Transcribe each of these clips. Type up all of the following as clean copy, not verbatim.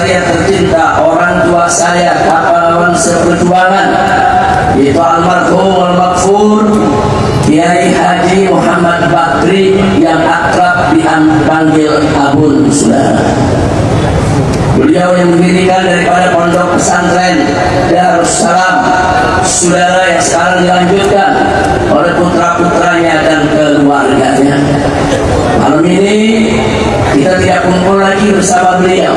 saya tercinta, orang tua saya, pahlawan seperjuangan, yaitu almarhum al-maghfur Kiai Haji Muhammad Bakri yang akrab dipanggil Abun, saudara. Beliau yang mendirikan daripada pondok pesantren Darussalam, saudara, yang sekarang dilanjutkan oleh putra-putranya dan keluarganya. Malam ini kita tidak kumpul lagi bersama beliau,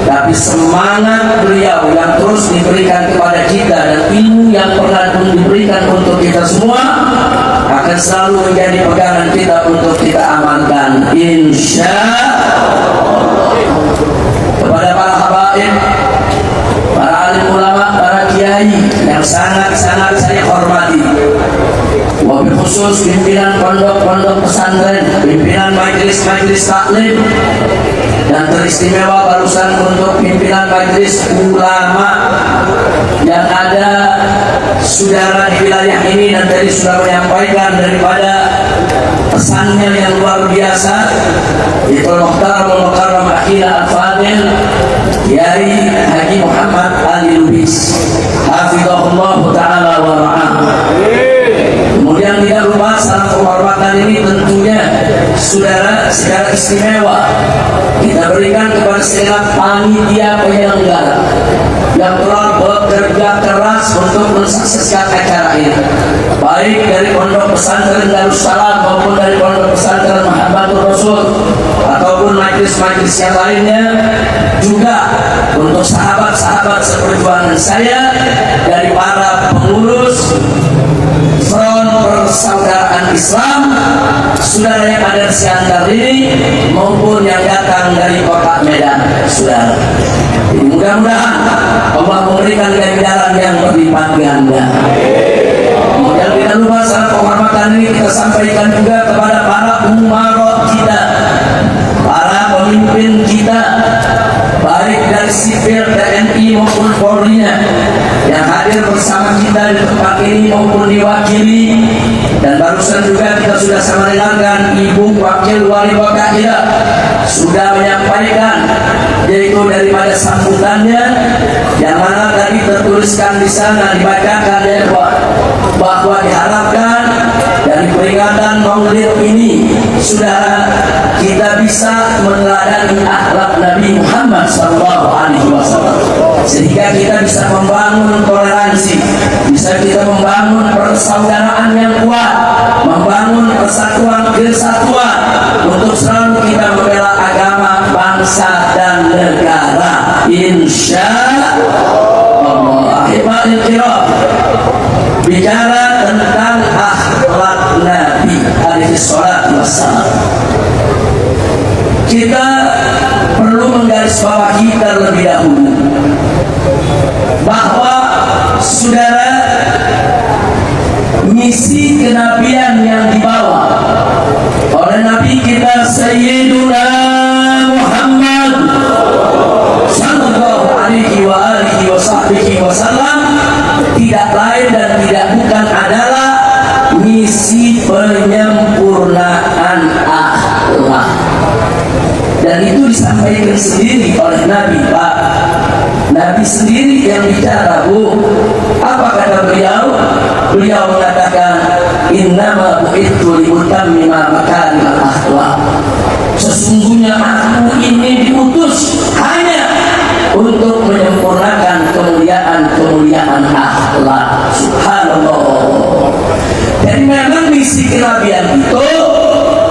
tapi semangat beliau yang terus diberikan kepada kita dan ilmu yang pernah diberikan untuk kita semua akan selalu menjadi pegangan kita untuk kita amalkan, insya Allah. Kepada para habaib, para alim ulama, para kiai yang sangat-sangat saya hormati, wabil khusus pimpinan pondok-pondok pesantren, pimpinan majelis-majelis taklim, dan teristimewa barusan untuk pimpinan majelis ulama yang ada saudara di wilayah ini, dan tadi sudah menyampaikan daripada pesannya yang luar biasa, yaitu Muhtaram Akhila Al-Fadil Kiai Haji Muhammad Ali Lubis, hafizahullah ta'ala wa ra'ah. Kemudian tidak lupa salam penghormatan ini tentunya saudara secara istimewa kita berikan kepada segenap panitia penyelenggara yang telah bekerja keras untuk mensukseskan acara ini, baik dari pondok pesantren Darussalam maupun dari pondok pesantren Muhammadur Rasul ataupun majelis-majelis yang lainnya, juga untuk sahabat-sahabat seperjuangan saya dari para pengurus Front Persaudaraan Islam, saudara yang ada di Siantar ini maupun yang datang dari kota Medan, saudara. Mudah-mudahan Allah memberikan ganjaran yang berlipat ganda. Kemudian tidak lupa salam penghormatan ini kita sampaikan juga kepada para umara kita, para pemimpin kita, baik dari sipil TNI maupun Polri-nya yang hadir bersama kita di tempat ini maupun diwakili, dan barusan juga kita sudah sama dengarkan Ibu Wakil Wali Kota kita sudah menyampaikan, yaitu daripada sambutannya yang mana tadi tertuliskan di sana, dibacakan ya bahwa diharapkan dari peringatan Maulid ini sudah kita bisa meneladani akhlak Nabi Muhammad SAW, sehingga kita bisa membangun toleransi, bisa kita membangun persaudaraan yang kuat, membangun persatuan kesatuan untuk selalu kita membela agama, bangsa dan negara, insya Allah. Ahibadil kiram, bicara tentang akhlak Nabi alaihi salatu wassalam, kita perlu menggarisbawahi terlebih dahulu bahwa saudara, misi kenabian yang dibawa oleh Nabi kita Sayyiduna Muhammad sallallahu alaihi wa alihi wa sahbihi wasallam tidak lain dan tidak bukan adalah misi penyempurnaan akhlak. Dan itu disampaikan sendiri oleh Nabi, Pak. Nabi sendiri yang bicara, Bu. Apa kata beliau? Beliau mengatakan, innama bu'ithu liutammima makarimal akhlak. Sesungguhnya aku ini diutus hanya untuk menyempurnakan kemuliaan akhlak. Subhanallah. Jadi memang misi kenabian itu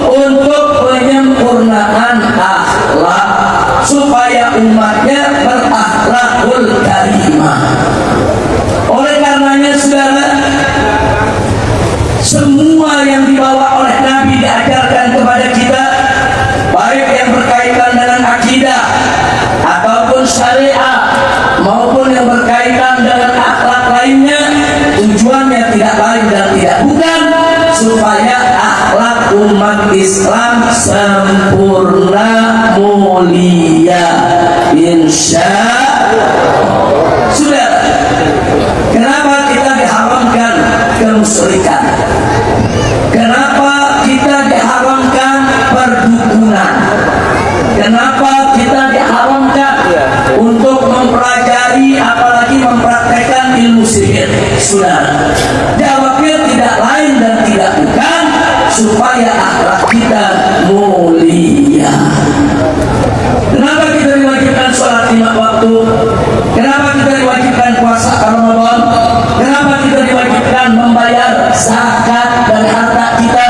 untuk penyempurnaan akhlak supaya umatnya berakhlakul karimah. Oleh karenanya saudara, semua yang dibawa oleh Nabi diajarkan kepada kita, baik yang berkaitan dengan akidah ataupun syariat maupun yang berkaitan dengan akhlak lainnya, tujuannya tidak lain dan tidak bukan supaya akhlak umat Islam sempurna mulia, insya Allah. Sudah, kenapa kita diharamkan kemusyrikan? Kenapa kita diharamkan perdukunan? Kenapa kita diharamkan zakat dari harta kita?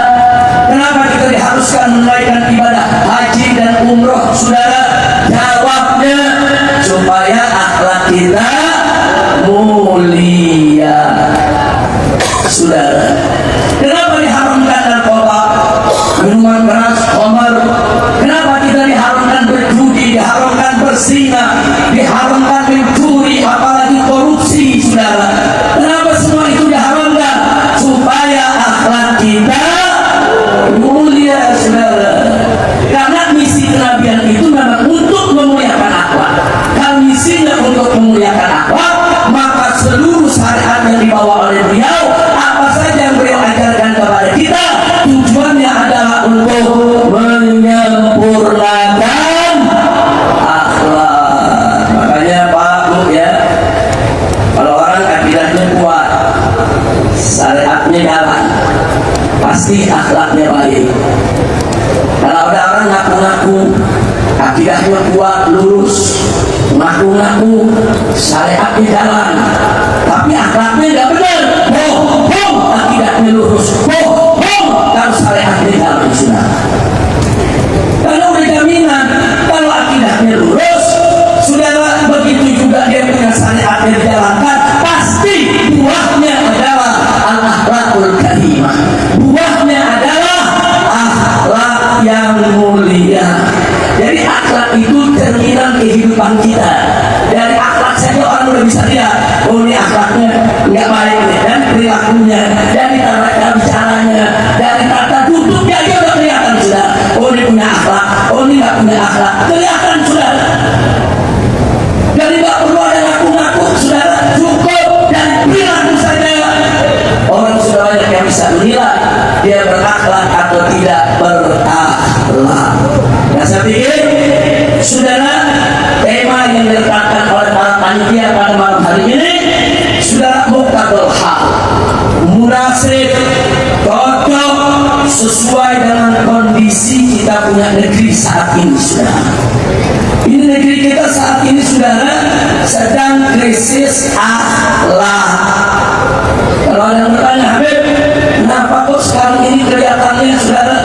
Kenapa kita diharuskan menunaikan ibadah haji dan umroh, saudara? Jawabnya supaya akhlak kita mulia, saudara. Kenapa diharamkan narkoba, minuman keras, khamar? Kenapa kita diharamkan berjudi, diharamkan berzina, diharamkan mencuri, apalagi korupsi, saudara? Kenapa semua itu diharamkan? Supaya akhlak kita mulia, saudara. Karena misi kenabian itu memang untuk memuliakan akhlak. Kalau misinya untuk memuliakan akhlak, maka seluruh syariat yang dibawa oleh beliau, apa saja yang beliau ajarkan kepada kita, tujuannya adalah untuk menyempurnakan akhlak. Makanya Pak Bu ya, kalau orang akidahnya kuat, syariatnya jalan, pasti akhlaknya baik. Kalau ada orang ngaku-ngaku akidahnya kuat, lurus, ngaku-ngaku syariatnya jalan, tapi akhlaknya nggak benar, bohong. Akidahnya lurus, bohong. Kalau syariatnya jalan, sudah. Kalau udah jaminan, kalau akidahnya lurus, saudara, begitu juga dia punya syariatnya dijalankan, pasti buahnya adalah al-akhlakul karimah. Buahnya adalah akhlak yang mulia. Jadi akhlak itu cerminan kehidupan kita. Dari akhlak saja orang udah bisa lihat, oh ini akhlaknya nggak baik nih, dan perilakunya, dari tata bicaranya, dari tata duduknya dia udah kelihatan sudah. Oh ini punya akhlak, oh ini nggak punya akhlak, kelihatan sudah. Jadi nggak perlu ada ngaku-ngaku, saudara, cukup dan perilaku saja. Orang sudah banyak yang bisa menilai dia berakhlak atau tidak berakhlak. Nah, saya pikir, saudara, tema yang diletakkan oleh para panitia pada malam hari ini, saudara, muqtadul hal, munasib, cocok, sesuai dengan kondisi kita punya negeri saat ini, saudara. Ini negeri kita saat ini, saudara, sedang krisis akhlak. Kalau ada yang bertanya, Habib, kenapa kok sekarang ini kelihatannya, saudara,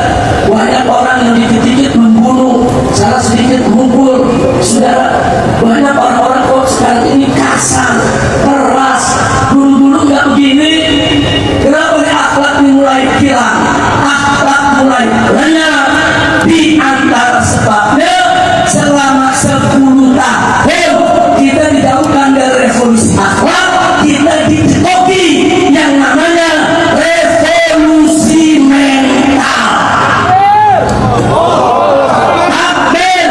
banyak orang yang dikit-dikit membunuh, salah sedikit memukul, saudara, banyak orang-orang kok sekarang ini kasar, keras, dulu-dulu nggak begini. Kenapa nih akhlak ini mulai hilang, akhlak mulai lenyap? Di antara sebabnya, selama 10 tahun kita dijauhkan dari revolusi akhlak, kita dicekoki yang namanya revolusi mental. Takbir,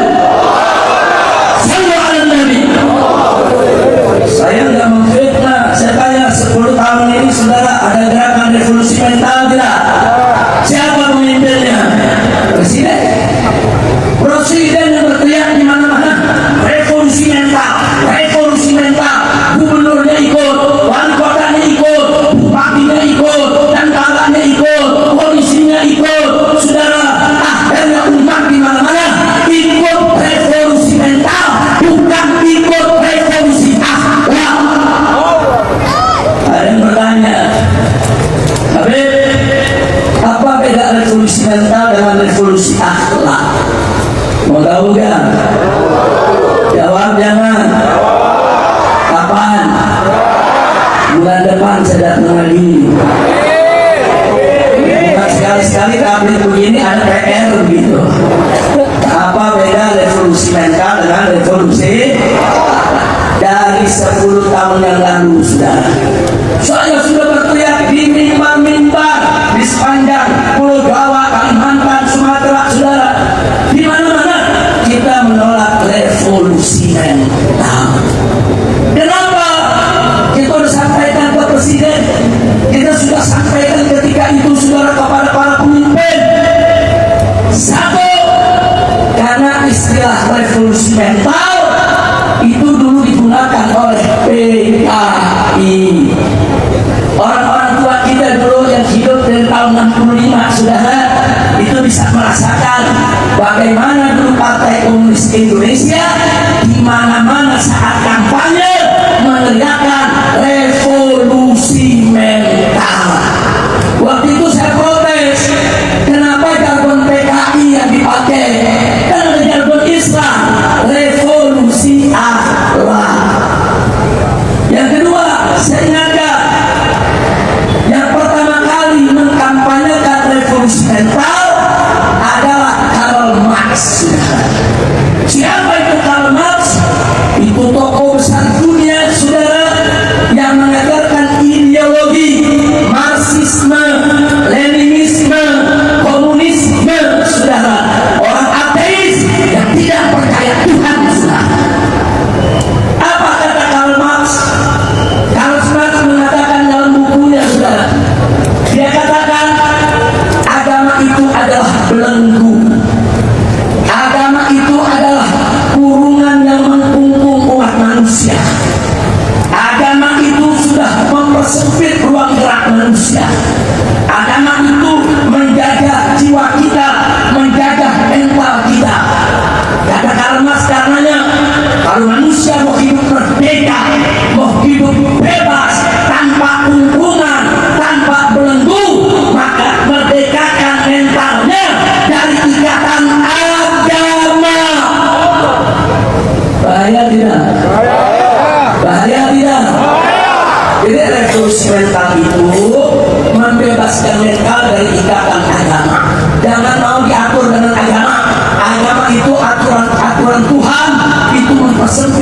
sallu ala Nabi. Saya nggak memfitnah, saya tanya 10 tahun ini, saudara, ada gerakan revolusi mental tidak? Siapa pemimpinnya? Presiden. Presiden yang berteriak di mana-mana, revolusi mental, revolusi mental. Gubernurnya ikut, wali kotanya ikut, bupatinya ikut, dan tangganya ikut, polisinya ikut, saudara. Akhirnya umat di mana-mana ikut revolusi mental, bukan ikut revolusi akhlak. Ada yang bertanya, Habib, apa beda revolusi mental dengan revolusi akhlak? Mau tahu gak? Jawab jangan. Kapan? Bulan depan saya datang lagi. Bukan sekali-sekali tablet begini ada PR gitu. Apa beda revolusi mental dengan revolusi dari 10 tahun yang lalu, saudara? Saya sudah berteriak di mimbar-mimbar di sepanjang Pulau Jawa, Kalimantan, Sumatera, saudara. Di mana-mana kita menolak revolusi mental. Kenapa? Kita sudah sampaikan ke presiden, kita sudah sampaikan ketika itu, saudara, kepada para pemimpin. Satu, karena istilah revolusi mental itu dulu digunakan oleh PKI. Orang-orang tua kita dulu yang hidup dari tahun 65, saudara, itu bisa merasakan bagaimana dulu Partai Komunis Indonesia di mana-mana saat kampanye meneriakkan revolusi mental.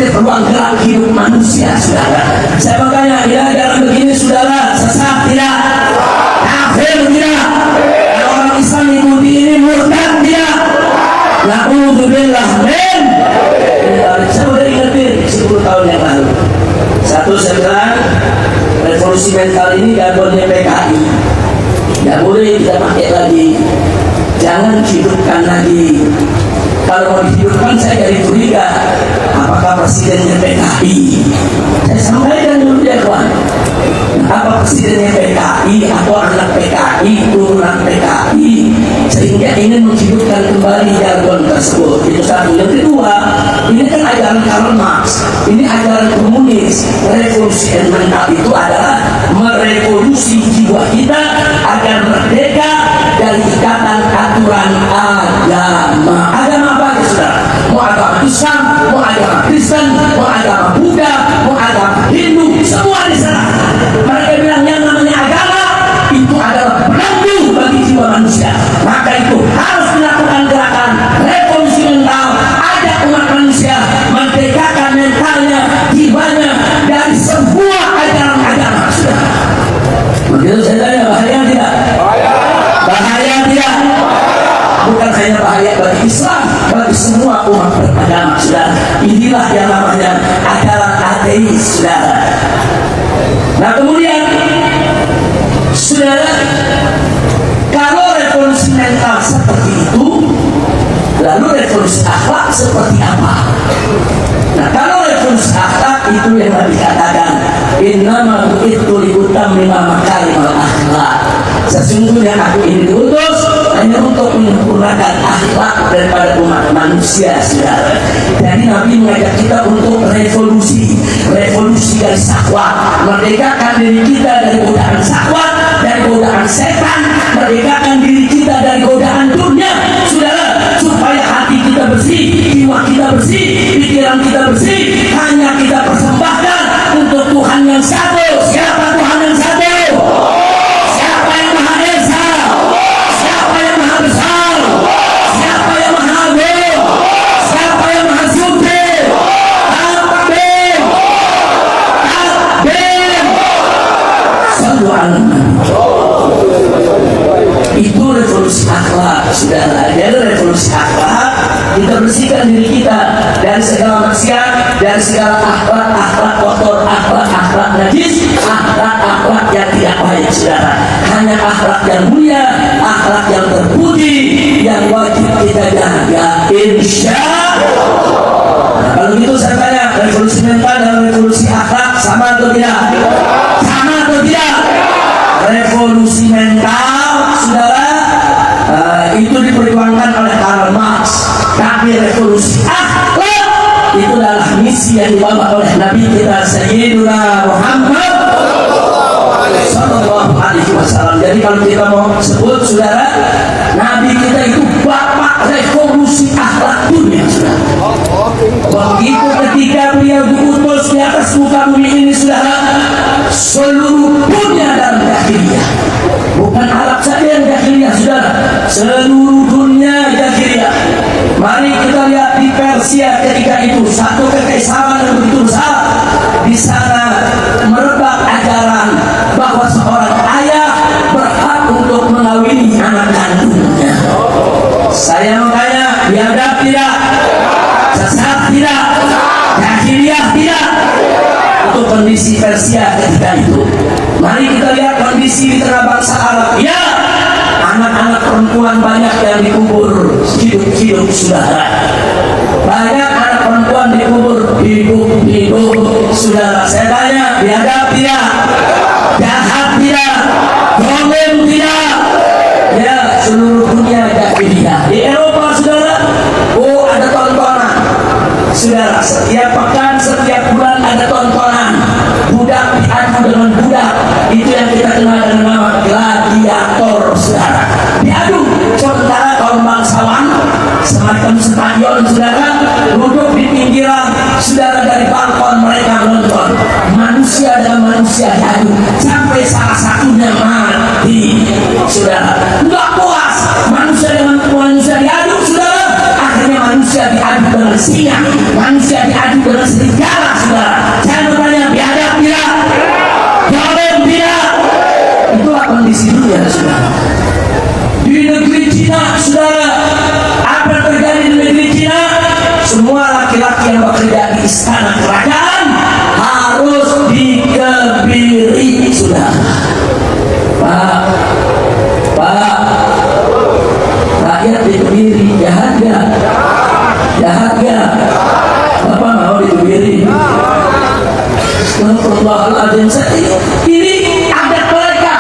sebagai peluang gerak hidup manusia, saudara. Saya makanya ya dalam begini, saudara, sesat tidak, kafir tidak, orang Islam ikuti ini murtad tidak. Na'udzubillah min. Saya udah ingetin 10 tahun yang lalu. Satu, saya bilang revolusi mental ini jargonnya PKI. Nggak boleh kita pakai lagi. Jangan hidupkan lagi. Kalau mau dihidupkan, saya jadi curiga apakah presidennya PKI. Saya sampaikan dulu ya kawan, apa presidennya PKI atau anak PKI, turunan PKI, sehingga ingin menghidupkan kembali jargon tersebut. Itu satu. Yang kedua, ini kan ajaran Karl Marx, ini ajaran komunis. Revolusi mental itu adalah merevolusi jiwa kita agar merdeka dari ikatan aturan agama. Agama apa ya saudara? Mau agama Islam, mau agama Kristen, mau agama Buddha, mau agama Hindu, semua di sana. Mereka bilang yang namanya agama itu adalah belenggu bagi jiwa manusia. Maka itu harus dilakukan gerakan revolusi mental, ajak umat manusia merdekakan mentalnya, jiwanya dari semua ajaran agama. Saudara, begitu saya tanya, bahaya tidak? Bahaya tidak? Bukan hanya bahaya bagi Islam, bagi semua umat beragama, saudara. Inilah yang namanya ajaran ateis, saudara. Nah kemudian, saudara, kalau revolusi mental seperti itu, lalu revolusi akhlak seperti apa? Nah kalau revolusi akhlak itu yang dikatakan innama bu'ithu liutammima makarimal akhlak. Sesungguhnya aku ini diutus hanya untuk menyempurnakan akhlak daripada umat manusia, saudara. Jadi Nabi mengajak kita untuk revolusi dari syahwat, merdekakan diri kita dari godaan syahwat, dari godaan setan, merdekakan diri kita dari godaan dunia, saudara, supaya hati kita bersih, jiwa kita bersih, pikiran kita bersih, hanya kita persembahkan untuk Tuhan yang satu. Siapa Tuhan yang satu? Siapa yang Maha Esa? Siapa yang Maha Besar? Siapa yang Maha Agung? Siapa yang Maha Suci? Takbir! Takbir! Sallu ala Nabi. Itu revolusi akhlak, saudara. Jadi revolusi akhlak, kita bersihkan diri kita dari segala maksiat, dari segala akhlak kotor, akhlak najis, akhlak yang tidak baik, saudara. Hanya akhlak yang mulia, akhlak yang terpuji, yang wajib kita jaga, insya Allah. Nah, kalau gitu saya tanya, revolusi mental dan revolusi akhlak sama atau tidak? Sama atau tidak? Revolusi mental, saudara, itu diperjuangkan oleh Karl Marx. Tapi revolusi akhlak itu adalah misi yang dibawa oleh Nabi kita Sayyiduna Muhammad Sallallahu Alaihi Wasallam. Jadi kalau kita mau sebut, saudara, Nabi kita itu bapak revolusi akhlak dunia, saudara. Begitu ketika beliau diutus di atas muka bumi ini, saudara, seluruh dunia dalam jahiliyah, bukan Arab saja yang jahiliyah, saudara, seluruh dunia jahiliyah. Mari kita lihat di Persia ketika itu, satu kekaisaran yang begitu besar. Di sana merebak ajaran bahwa seorang ayah berhak untuk mengawini anak kandungnya. Saya makanya biadab tidak, sesat tidak, jahiliyah tidak. Itu kondisi Persia ketika itu. Mari kita lihat kondisi di tengah bangsa Arab. Ya, anak-anak perempuan banyak yang dikubur hidup-hidup, saudara. Banyak anak perempuan dikubur hidup-hidup, saudara. Saya tanya, biadab tidak, jahat tidak, zalim tidak? Ya, seluruh dunia jahiliyah. Di Eropa, saudara, oh ada tontonan, saudara. Setiap pekan, setiap bulan ada tontonan. Budak diadu dengan budak. Itu yang kita kenal dengan nama gladiator, saudara. Diadu sementara kaum bangsawan semacam stadion, saudara, duduk di pinggiran, saudara, dari balkon mereka nonton. saudara. Di negeri Cina, saudara, apa yang terjadi di negeri Cina? Semua laki-laki yang bekerja di istana kerajaan harus dikebiri, saudara. Pak, rakyat dikebiri, jahat gak? Jahat gak? Bapak mau dikebiri? Astagfirullahaladzim. Ini adat mereka,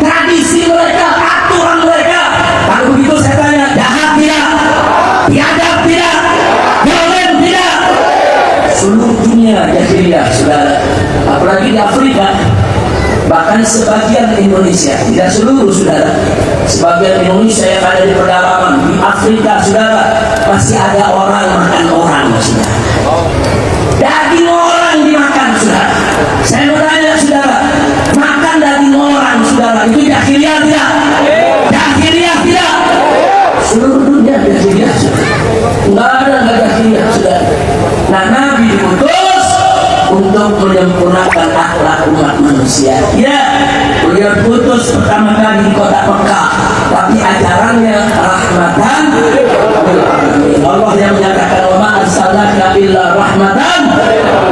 tradisi mereka, aturan mereka. Kalau begitu saya tanya, jahat tidak? Biadab tidak? Boleh tidak? Seluruh dunia jahiliyah, saudara. Apalagi di Afrika, bahkan sebagian Indonesia, tidak seluruh, saudara. Sebagian Indonesia yang ada di pedalaman di Afrika, saudara, masih ada orang makan orang, saudara. Daging orang dimakan, saudara. Saya mau tanya, saudara, makan daging orang, saudara, itu jahiliyah tidak? Jahiliyah tidak? Seluruh dunia jahiliyah, saudara. Enggak ada enggak jahiliyah, saudara. Nah, Nabi diutus untuk menyempurnakan akhlak umat manusia. Ya, beliau diutus pertama kali di kota Mekah, tapi ajarannya rahmatan lil alamin. Allah yang menyatakan wa ma arsalnaka illa rahmatan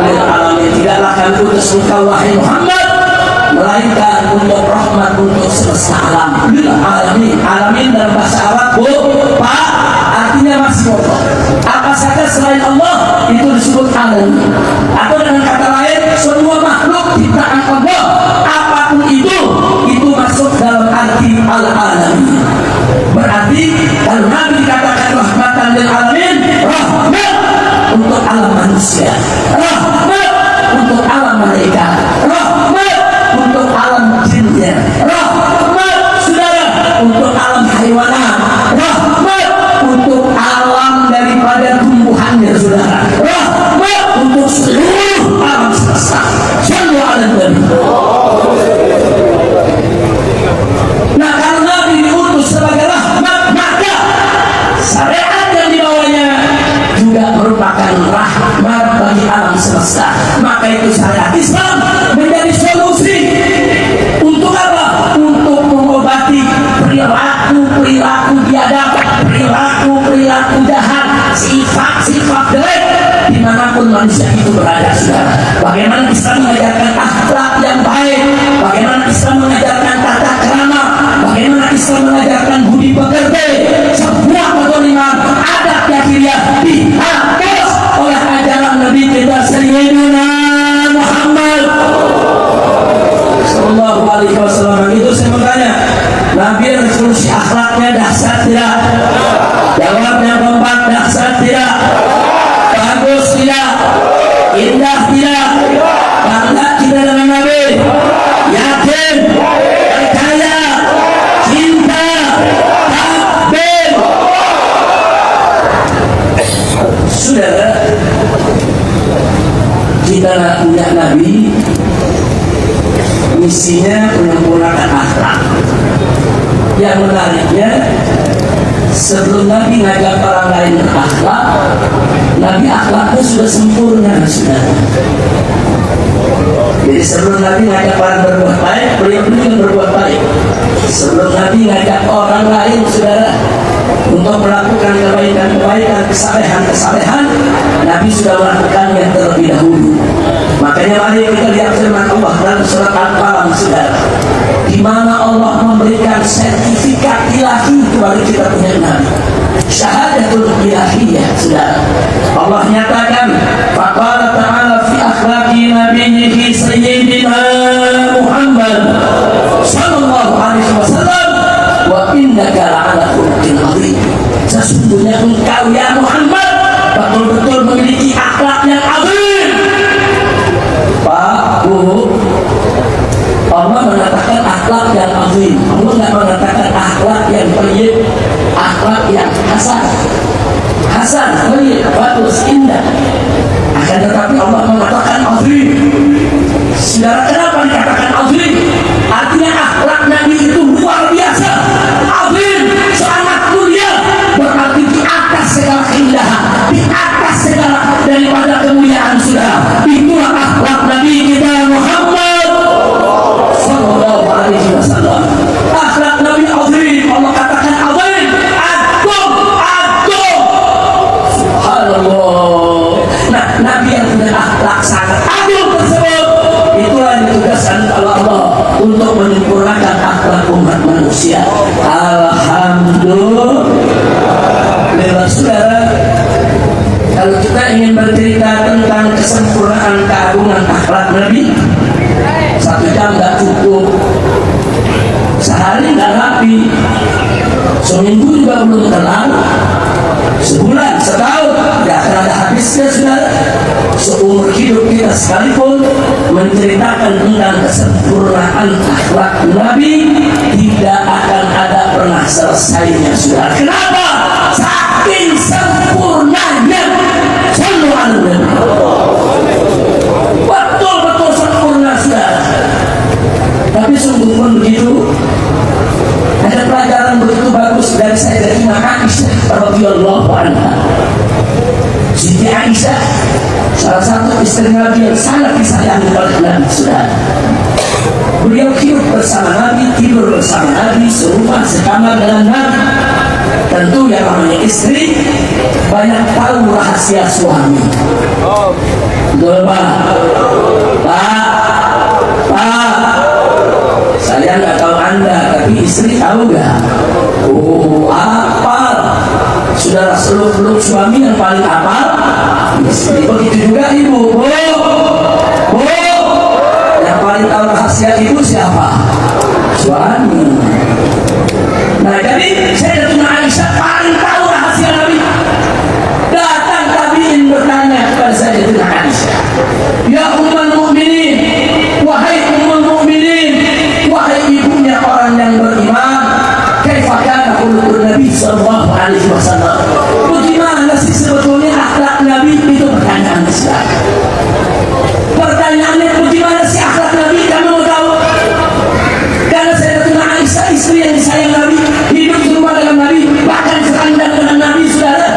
lil alamin. Tidaklah kami utus engkau wahai Muhammad melainkan untuk rahmat untuk semesta alam. Lil alamin. Alamin dalam bahasa Arab, Pak, artinya masih Allah. Apa saja selain Allah itu disebut alamin. Atau dengan kata lain, semua makhluk ciptaan Allah, apapun itu masuk dalam arti al-alamin. Berarti kalau Nabi dikatakan rahmatan lil alamin, rahmat untuk alam manusia, rahmat untuk alam malaikat, rahmat untuk alam jinnya, rahmat, saudara, untuk alam haiwanat, rahmat untuk alam daripada tumbuhannya, saudara, rahmat untuk seluruh alam semesta. Sallu ala Nabi. Nah, kalau Nabi diutus sebagai rahmat, maka syariat yang dibawanya juga merupakan rahmat bagi alam semesta. Maka itu syariat Islam menjadi solusi untuk apa? Untuk mengobati perilaku biadab, perilaku jahat, sifat jelek dimanapun manusia itu berada, saudara. Bagaimana Islam mengajarkan akhlak yang baik, bagaimana Islam mengajarkan tata krama, bagaimana Islam mengajarkan budi pekerti. Semua kezaliman adat jahiliyah dihapus oleh ajaran Nabi kita Sayyidina Muhammad sallallahu alaihi wasallam. Itu saya bertanya, Nabi revolusi akhlaknya dahsyat tidak? Jawabnya keempat, dahsyat tidak? Bagus tidak? Indah tidak? Bangga kita dengan Nabi? Yakin? Percaya? Cinta? Takbir? Saudara, kita punya Nabi, misinya menyempurnakan akhlak. Yang menariknya, sebelum Nabi ngajak orang lain berakhlak, Nabi akhlaknya sudah sempurna, saudara. Jadi sebelum Nabi ngajak orang berbuat baik, beliau juga berbuat baik. Sebelum Nabi ngajak orang lain, saudara, untuk melakukan kebaikan-kebaikan, kesalehan-kesalehan, Nabi sudah melakukannya terlebih dahulu. Makanya mari kita lihat firman Allah dalam surat Al-Qalam, saudara, di mana Allah memberikan sertifikat ilahi kepada kita punya Nabi, syahadatul ilahiyah, saudara. Allah nyatakan, faqala ta'ala fi akhlaqi nabiyhi sayyidina Muhammad sallallahu alaihi wasallam, wa innaka la'ala khuluqin azim. Sesungguhnya engkau ya Muhammad betul-betul memiliki akhlak yang azim. Pak, Bu, Allah mengatakan akhlak yang azim. Allah tidak mengatakan akhlak yang baik, akhlak yang hasan. Hasan, baik, bagus, indah. Akan tetapi Allah mengatakan azim. Saudara, kenapa dikatakan azim? Artinya akhlak Nabi itu luar biasa, azim, sangat mulia. Berarti di atas segala keindahan, di atas segala daripada kemuliaan, saudara. Itulah akhlak Nabi kita Muhammad sallallahu alaihi wasallam. Nabi, seminggu juga belum tenang, sebulan, setahun, tidak akan ada habisnya sudah. Seumur hidup kita sekalipun menceritakan tentang kesempurnaan akhlak Nabi, tidak akan ada pernah selesainya sudah. Kenapa? Saking sempurnanya. Sallu ala Nabi. Betul-betul sempurna sudah. Tapi sungguh pun begitu, ada pelajaran begitu bagus dari Sayyidatina Aisyah radhiyallahu anha. Siti Aisyah, salah satu istri Nabi yang sangat disayangi oleh Nabi sudah. Beliau hidup bersama Nabi, tidur bersama Nabi, serumah sekamar dengan Nabi. Tentu yang namanya istri banyak tahu rahasia suami. Betul Pak? Pak, saya nggak tahu Anda, tapi istri tahu nggak? Oh, apa? Saudara seluk-beluk suami yang paling hafal istri. Begitu juga ibu. Bu, yang paling tahu rahasia ibu siapa? Suami. Nah, jadi Sayyidatina Aisyah paling tahu rahasia Nabi. Datang tabi'in bertanya kepada Sayyidatina Aisyah, ya ummul mukminin, wahai ummul mukminin, wahai ibunya orang yang beriman, kaifa kana khuluqun Nabi sallallahu alaihi wasallam. Bagaimana sih sebetulnya akhlak Nabi? Itu pertanyaan besar. Pertanyaannya bagaimana sih akhlak Nabi? Kamu mau tahu? Karena Sayyidatina Aisyah, istri yang disayang Nabi, hidup di rumah dengan Nabi, bahkan serandang dengan Nabi, saudara,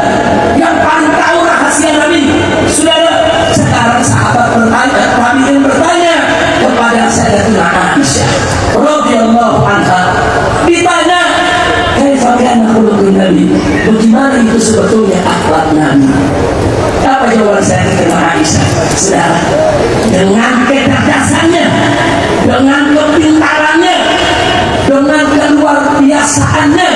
yang paling tahu rahasia Nabi, saudara. Sekarang sahabat bertanya, Nabi yang bertanya kepada Sayyidatina Aisyah radhiyallahu anha, ditanya, kaifa kana khuluqun Nabi? Bagaimana itu sebetulnya akhlak Nabi? Apa jawaban Sayyidatina Aisyah? Saudara, dengan kecerdasannya, dengan kepintarannya, dengan keluar biasaannya,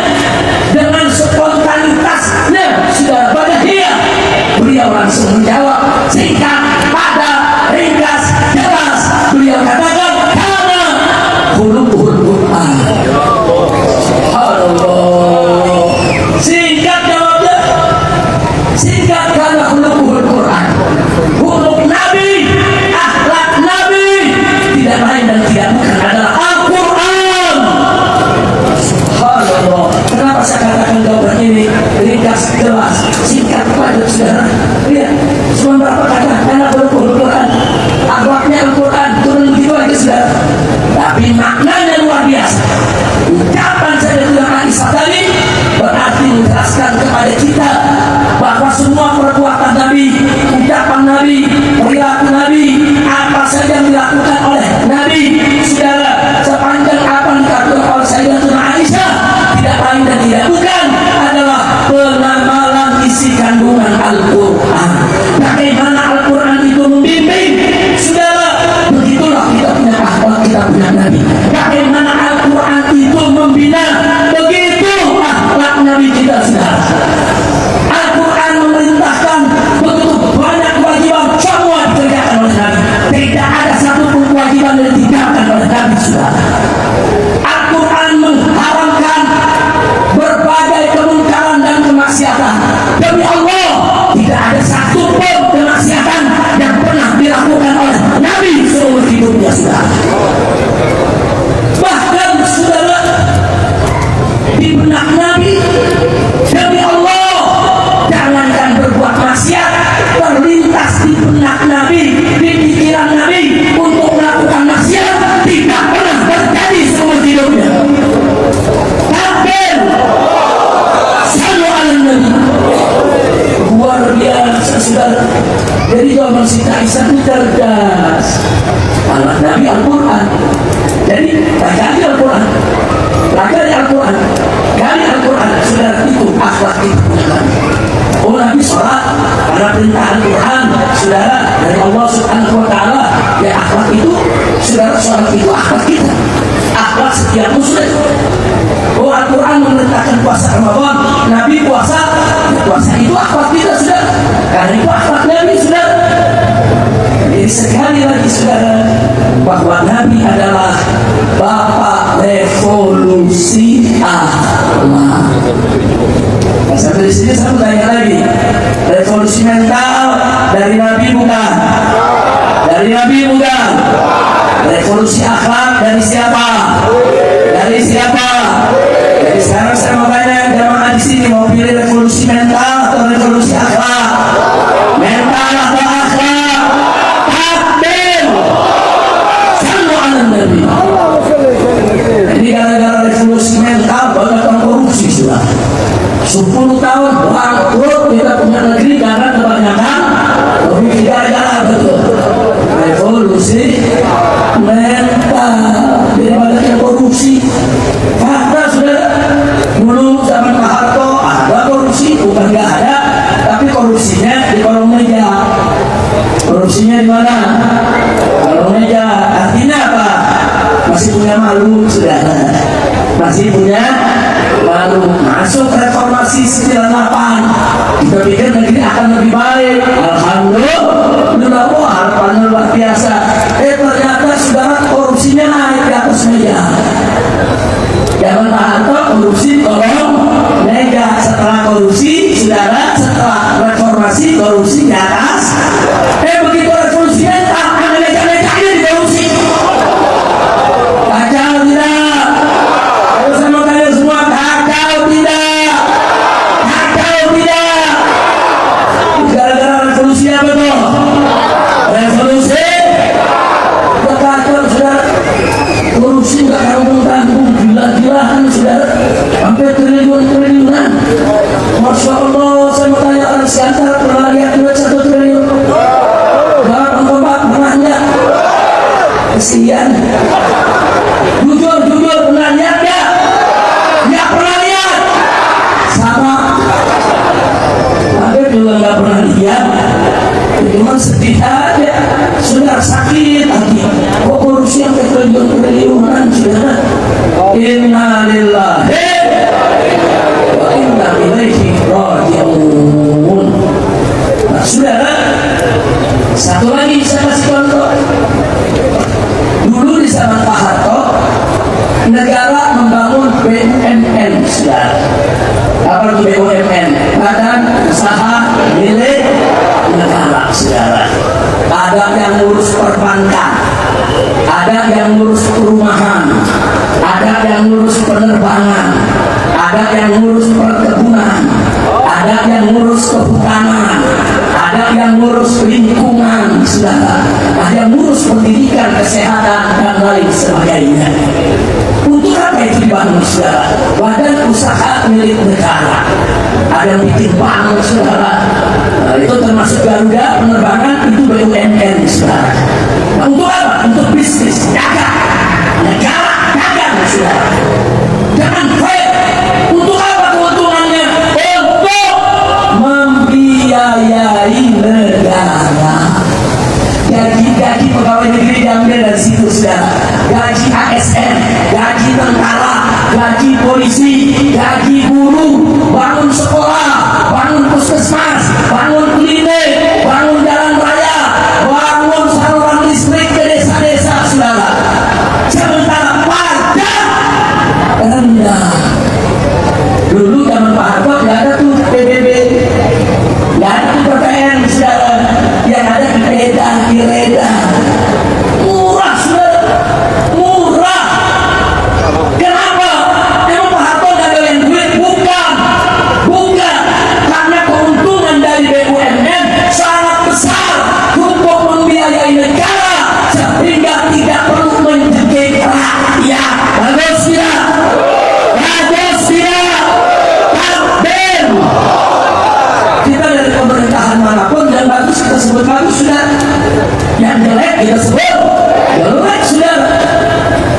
dengan spontanitasnya, sudah badahiyah, beliau langsung menjawab singkat, padat, ringkas, jelas. Beliau katakan, karena khuluqul Quran. Subhanallah. Singkat jawabnya, singkat, karena khuluqul Quran. Khuluq Nabi, akhlak Nabi, tidak lain dan tidak bukan adalah Al-Quran. Subhanallah. Kenapa saya katakan jawaban ini ringkas, jelas, singkat, padat, saudara? Lihat, cuma berapa kata, karena khuluqul Quran, akhlaknya Al-Quran, turun begitu aja saudara. Tapi maknanya luar biasa. Ucapan Sayyidatina Aisyah tadi berarti menjelaskan kepada kita bahwa semua perbuatan Nabi, ucapan Nabi, perilaku Nabi, apa saja yang dilakukan oleh Nabi, saudara, sepanjang apa yang dikatakan oleh Sayyidatina Aisyah, tidak lain dan tidak bukan adalah pengamalan isi kandungan Al-Quran. Bagaimana Al-Quran itu membimbing, saudara, begitulah kita punya akhlak, kita punya Nabi. Bagaimana Al-Quran itu membina, begitu akhlak Nabi kita, saudara. Al-Quran memerintahkan begitu banyak kewajiban, semua dikerjakan oleh Nabi. Tidak ada satupun kewajiban yang ditinggalkan oleh Nabi, saudara. Al-Quran mengharamkan berbagai kemungkaran dan kemaksiatan. Demi Allah, tidak ada satupun kemaksiatan yang pernah dilakukan oleh Nabi seumur hidupnya, saudara. Bahkan, saudara, di benak Nabi, demi Allah, jangankan berbuat maksiat, terlintas di benak Nabi, di pikiran Nabi untuk melakukan maksiat tidak pernah terjadi seumur hidupnya. Takbir, sallu ala Nabi. Luar biasa, saudara. Jadi jawaban Siti Aisyah itu cerdas. Anak Nabi Al-Quran. Jadi baca Al-Quran, pelajari Al-Quran, gali Al-Quran, saudara, itu akhlak itu. Oh, Nabi sholat karena perintah Al-Quran, saudara, dari Allah Subhanahu wa Ta'ala. Ya, akhlak itu, saudara, sholat itu akhlak kita, akhlak setiap muslim. Oh, Al-Quran memerintahkan puasa Ramadan, Nabi puasa, puasa itu akhlak kita, saudara, karena itu akhlak Nabi, saudara. Jadi sekali lagi, saudara, bahwa Nabi adalah bapak revolusi Allah. Nah, sampai di sini saya mau tanya lagi, revolusi mental dari Nabi bukan? Dari Nabi bukan? Revolusi akhlak dari siapa? Dari siapa? Jadi sekarang saya mau tanya jamaah di sini, mau pilih revolusi mental atau revolusi akhlak? Mental atau akhlak? Takbir! Sallu ala Nabi. Jadi gara-gara revolusi mental banyak orang korupsi sudah. 10 tahun bangkrut kita punya negeri karena kebanyakan korupsi. Gara-gara betul revolusi mental. Jadi banyak korupsi. Fakta sudah, dulu zaman Pak Harto ada korupsi, bukan nggak ada, tapi korupsinya di kolong meja. Korupsinya di mana? Kolong meja. Artinya apa? Masih punya malu sudah. Masih punya malu. Masuk reformasi 98, kita pikir negeri akan lebih baik. Alhamdulillah, wah, harapannya luar biasa. Ternyata saudara korupsinya naik di atas meja. Zaman Pak Harto korupsi kolong meja. Setelah korupsi, saudara, setelah reformasi korupsi di atas. Begitu revolusinya ada meja-mejanya di korupsi. Kacau tidak? Ayo sama kalian semua, kacau tidak? Kacau tidak? Gara-gara revolusi apa tuh? Revolusi kacau saudara. Korupsi nggak tanggung-tanggung, gila-gilaan saudara, sampai triliun-triliunan. Masya Allah, saya mau tanya orang sekitar pernah lihat duit 1 triliun? Bapak pernah lihat? Kesian. Jujur pernah lihat nggak? Nggak pernah lihat. Sama. Tapi juga nggak pernah lihat. Cuma sedih aja. Sudah sakit hati. Kok korupsi yang triliun-triliunan sudah? Inna lillahi wa inna ilaihi raji'un. Nah, saudara, satu lagi saya kasih contoh. Dulu di zaman Pak Harto, negara membangun BUMN, saudara. Apa itu BUMN? Badan Usaha Milik Negara, saudara. Ada yang ngurus perbankan, ada yang ngurus perumahan, ada yang ngurus penerbangan, ada yang ngurus perkebunan, ada yang ngurus kehutanan, ada yang ngurus lingkungan, saudara, ada yang ngurus pendidikan, kesehatan, dan lain sebagainya. Untuk apa itu dibangun, saudara? Badan Usaha Milik Negara. Ada yang bikin bank, saudara. Nah, itu termasuk Garuda penerbangan, itu BUMN, saudara. Nah, untuk apa? Untuk bisnis, dagang. Negara dagang, saudara. Jangan fair. Untuk apa keuntungannya? Untuk membiayai negara. Gaji pegawai negeri diambil dari situ, saudara. Gaji ASN, gaji tentara, gaji polisi, gaji guru, bangun sekolah, bangun puskesmas, bangun klinik, bangun jalan raya, bangun saluran listrik ke desa-desa, saudara. Sementara pajak rendah. Dulu zaman Pak Harto nggak ada tuh PBB, nggak ada tuh PPN, saudara. Yang ada ireda. Murah, saudara. Murah. Kenapa? Emang Pak Harto nggak ada yang duit? Bukan. Karena keuntungan dari BUMN sangat besar untuk membiayai negara sehingga tidak perlu menjengkel rakyat. Bagus tidak? Bagus tidak? Takbir. Kita dari pemerintahan manapun yang bagus kita sebut bagus, sudah. Yang jelek kita sebut jelek, sudah.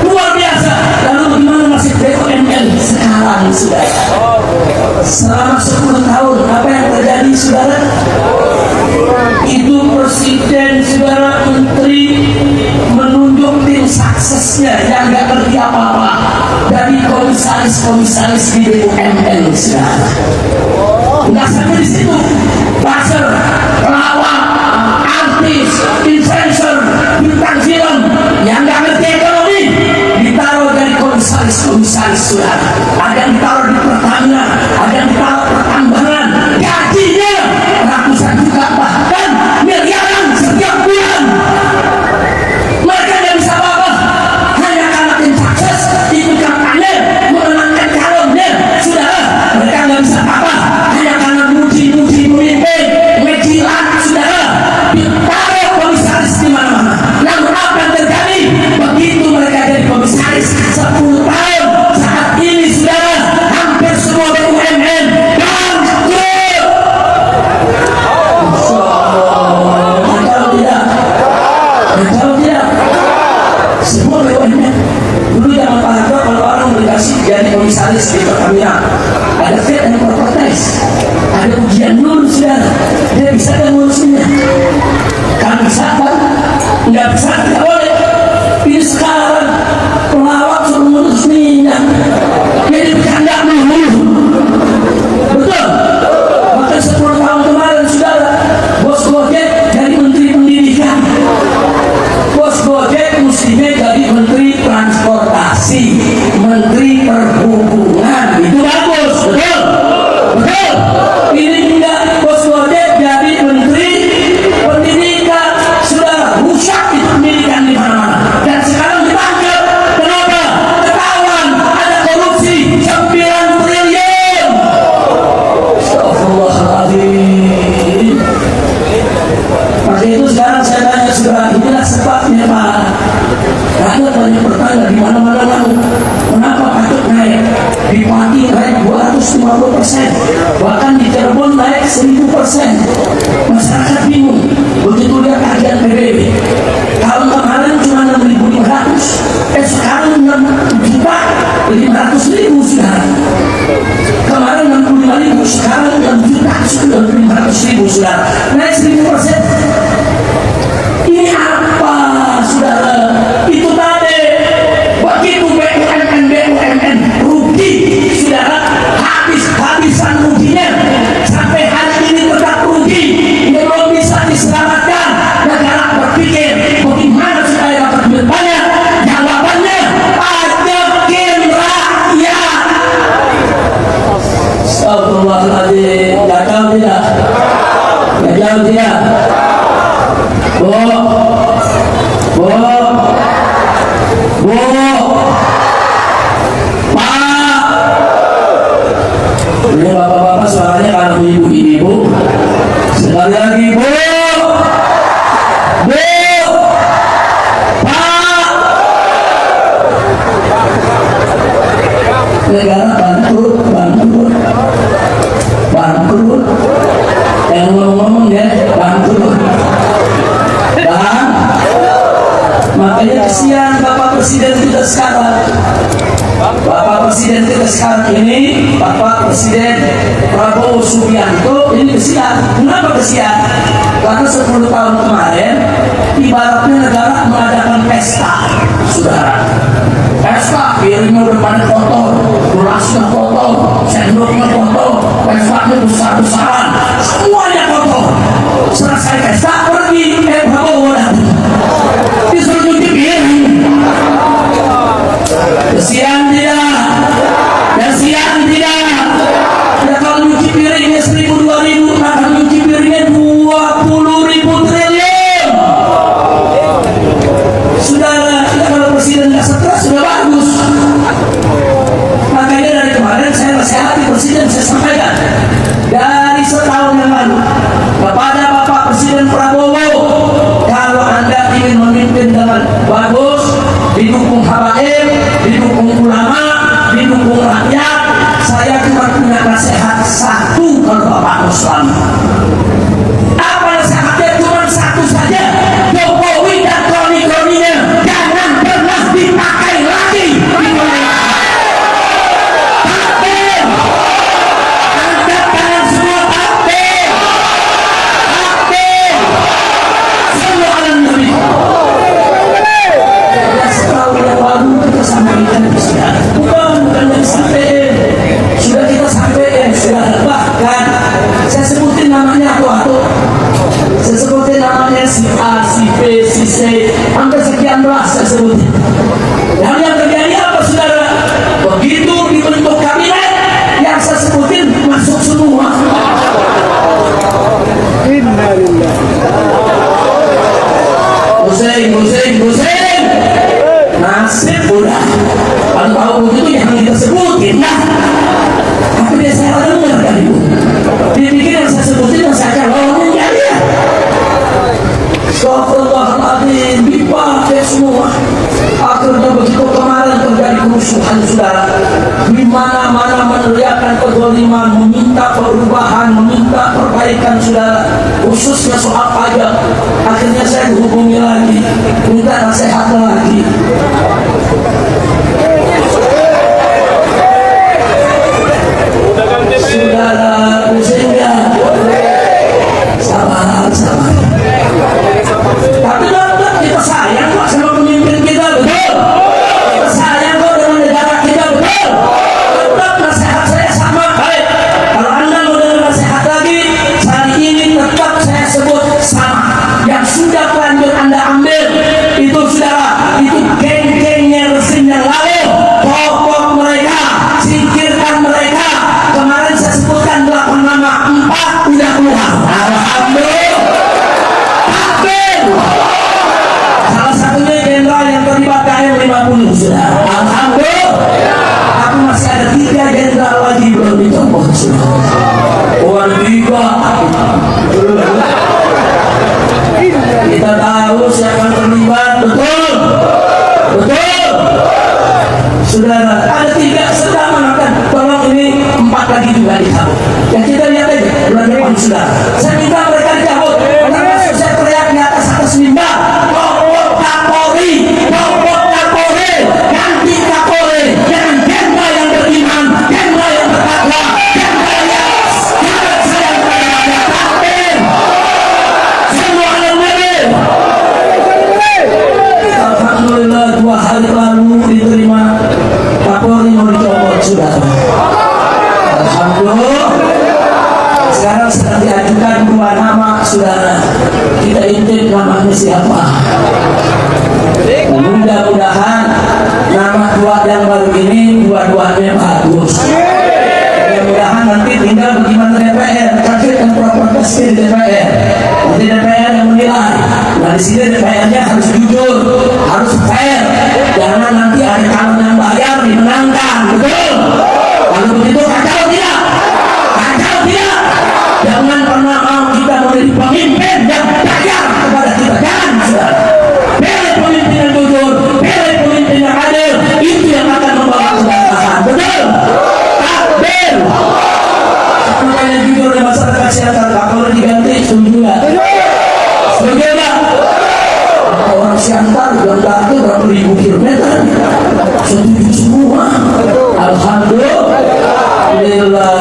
Luar biasa. Lalu bagaimana nasib BUMN sekarang, sudah? Selama 10 tahun apa yang terjadi, saudara? Itu presiden, saudara, menteri menunjuk tim suksesnya yang nggak ngerti apa-apa dari komisaris di BUMN, saudara. Nggak sampai di situ. Pasar, pelawak, artis, influencer, bintang film yang nggak ngerti ekonomi ditaruh dari komisaris sudah. Ada yang ditaruh di Pertamina, ada yang ditaruh pertambangan, gajinya ratusan juta bahkan miliaran setiap bulan. Mereka tidak bisa apa-apa hanya karena tim sukses itu kampanye memenangkan calonnya. Saudara, mereka nggak bisa apa-apa hanya karena muji-muji pemimpin, ngejilat. Saudara, ditaruh komisaris di mana-mana. Namun apa yang terjadi begitu mereka jadi komisaris 10 tahun saat ini, saudara, hampir semua BUMN bangkrut. Kalau tidak, semua BUMN dulu zaman Pak Harto, kalau orang dikasih jadi komisaris di Pertamina, ada fit and proper test, ada ujian dulu, saudara, dia bisa dan ngurusnya. Kan bisa kan? Nggak bisa, tidak boleh. Ini sekarang pelawak suruh ngurus minyak, jadi bercanda dulu. Betul? Bahkan 10 tahun kemarin, saudara, bos Gojek jadi menteri pendidikan, bos Gojek mestinya jadi menteri transportasi, menteri perhubungan. Itu bagus, betul? Betul? Ini enggak, bos Gojek jadi menteri pendidikan. Sudah rusak itu pendidikan di mana-mana. Dan sekarang ditangkap. Kenapa? Ketahuan ada korupsi 9 triliun. Astagfirullahaladzim. Maka itu sekarang saya tanya, saudara, inilah sebabnya Pak. Rakyat banyak bertanya di mana-mana lalu, kenapa patut naik? Di Pati naik 250%, bahkan di Cirebon naik 1000%. Masyarakat bingung. Begitu lihat kajian PBB, tahun kemarin cuma 6.500, sekarang 6.500.000 sudah. Kemarin 65.000, sekarang 6.500.000 sudah, naik 1000%. Ini apa, saudara? Itu tadi begitu BUMN rugi, saudara, habis-habisan ruginya sampai hari ini tetap rugi, belum bisa diselamatkan. Negara berpikir bagaimana supaya dapat duit banyak. Jawabannya pajakin rakyat. Astagfirullahaladzim. Gagal tidak? Gagal tidak? Bu, Pak, ini bapak-bapak suaranya kalau ibu-ibu. Sekali lagi, Bu, Pak. Negara bangkrut. Yang ngomong ya, bangkrut. Dan makanya kesian Bapak Presiden kita sekarang. Bapak Presiden kita sekarang ini, Bapak Presiden Prabowo Subianto ini kesian. Kenapa kesian? Karena 10 tahun kemarin ibaratnya negara mengadakan pesta, saudara. Pesta, piringnya udah pada kotor, gelasnya kotor, sendoknya kotor, pestanya besar-besaran, semuanya kotor. Selesai pesta pergi, Prabowo datang, disuruh cuci piring. Kesian tidak? Kesian tidak? Ya kalau nyuci piringnya 1.000-2.000, maka nyuci piringnya 20.000 triliun. Saudara, ya kalau presiden nggak stres sudah bagus. Makanya kemana-mana meneriakkan kezaliman, meminta perubahan, meminta perbaikan saudara, khususnya soal pajak. Akhirnya saya dihubungi lagi, minta nasihat lagi. Saudara, sehingga sabar. Tapi kita sayang kok sama pemimpin kita, betul. Kita sayang kok dengan negara kita, betul. Tetap nasihat saya sama, baik. Kalau Anda mau dengar nasihat lagi, hari ini tetap saya sebut sama. Yang sudah terlanjur Anda ambil itu saudara, itu geng-gengnya rezim yang lalu. Pokok mereka, singkirkan mereka. Kemarin saya sebutkan 8 nama, 4 udah keluar. Alhamdulillah. Salah satunya jenderal yang terlibat KM50 sudah. Alhamdulillah. Tapi masih ada 3 jenderal lagi belum dicopot sudah. Orang 3. Kita tahu siapa yang terlibat, betul. Saudara, ada 3 sedang menonton. Tolong ini 4 lagi juga dicabut. Yang kita lihat aja bulan depan saudara. Saya minta mereka dicabut. Karena saya teriak di atas mimbar. Copot Kapolri, ganti Kapolri dengan jenderal yang beriman, jenderal yang bertakwa, jenderal yang sangat sayang kepada rakyat. Takbir. Semua yang nabi. Alhamdulillah 2 hari lalu diterima Kapolri mau dicopot saudara. Alhamdulillah. Sekarang sedang diajukan 2 nama saudara. Kita intip namanya siapa. Mudah-mudahan nama 2 yang baru ini dua-duanya bagus. Mudah-mudahan nanti tinggal bagaimana DPR kasih dan protes di DPR. Nanti DPR yang menilai. Nah di sini DPR-nya harus jujur, harus fair. Jangan nanti ada calon yang bayar dimenangkan, betul? Kalau begitu kacau tidak? Jangan pernah mau kita menjadi pemimpin yang bayar kepada kita. Jangan saudara. Pilih pemimpin yang jujur, pilih pemimpin yang adil. Itu yang akan membawa kesejahteraan, betul? Takbir. Siapa yang jujur di masyarakat silakan. Kalau diganti setuju nggak? Setuju nggak? Orang Siantar bilang itu berapa ribu kilometer, setuju semua. Alhamdulillah.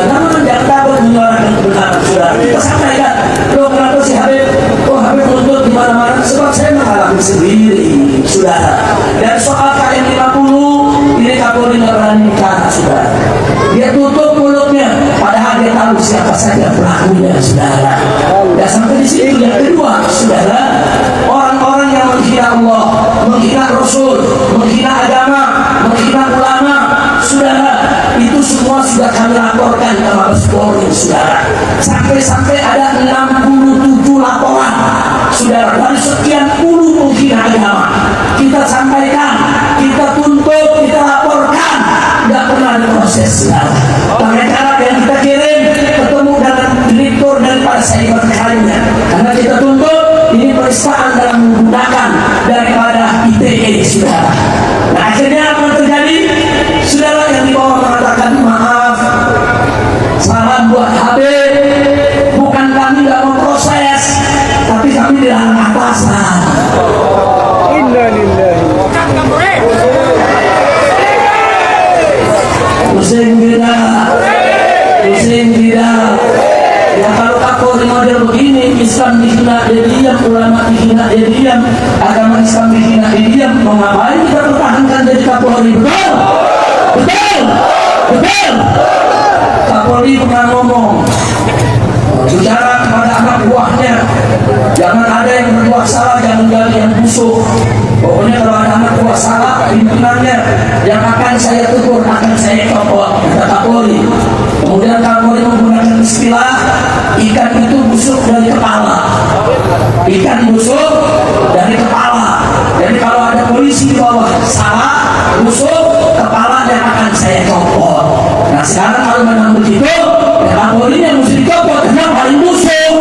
Jangan takut menyuarakan kebenaran saudara. Kita sampaikan, loh kenapa si Habib? Oh Habib menuntut di mana-mana. Sebab saya mengalami sendiri, saudara. Dan soal KM50 ini Kapolri nggak berani bicara, saudara. Dia tutup mulutnya, padahal dia tahu siapa saja pelakunya, saudara. Dan sampai di situ yang kedua, saudara, orang-orang yang menghina Allah, menghina Rasul, menghina agama, menghina ulama, saudara, itu semua sudah kami laporkan ke Mabes Polri, saudara. Sampai ada 67 laporan, saudara, dari sekian puluh menghina agama. Kita sampaikan, kita tuntut, kita laporkan, tidak pernah diproses, saudara. Mereka yang kita kirim ketemu dengan direktur daripada cyber crime-nya, karena kita tuntut ini penistaan dalam menggunakan daripada ITE, saudara. Nah akhirnya apa yang terjadi? Saudara yang di bawah mengatakan maaf, salam buat Habib, bukan kami tidak mau proses, tapi kami dilarang atasan. Innalillahi. Pusing tidak. Ya kalau Kapolri model begini, Islam dihina dia diam, ulama dihina dia diam, agama Islam dihina dia diam, mau ngapain kita pertahankan jadi Kapolri? Betul. Kapolri pernah ngomong, bicara kepada anak buahnya, jangan ada yang berbuat salah, jangan gali yang busuk. Pokoknya kalau ada anak buah salah, pimpinannya yang akan saya tegur, akan saya copot, kata Kapolri. Kemudian Kapolri menggunakan istilah ikan itu busuk dari kepala. Ikan busuk dari kepala. Jadi kalau ada polisi di bawah salah, busuk, kepala yang akan saya copot. Nah sekarang kalau memang begitu, ya Kapolri yang mesti dicopot, karena yang paling busuk,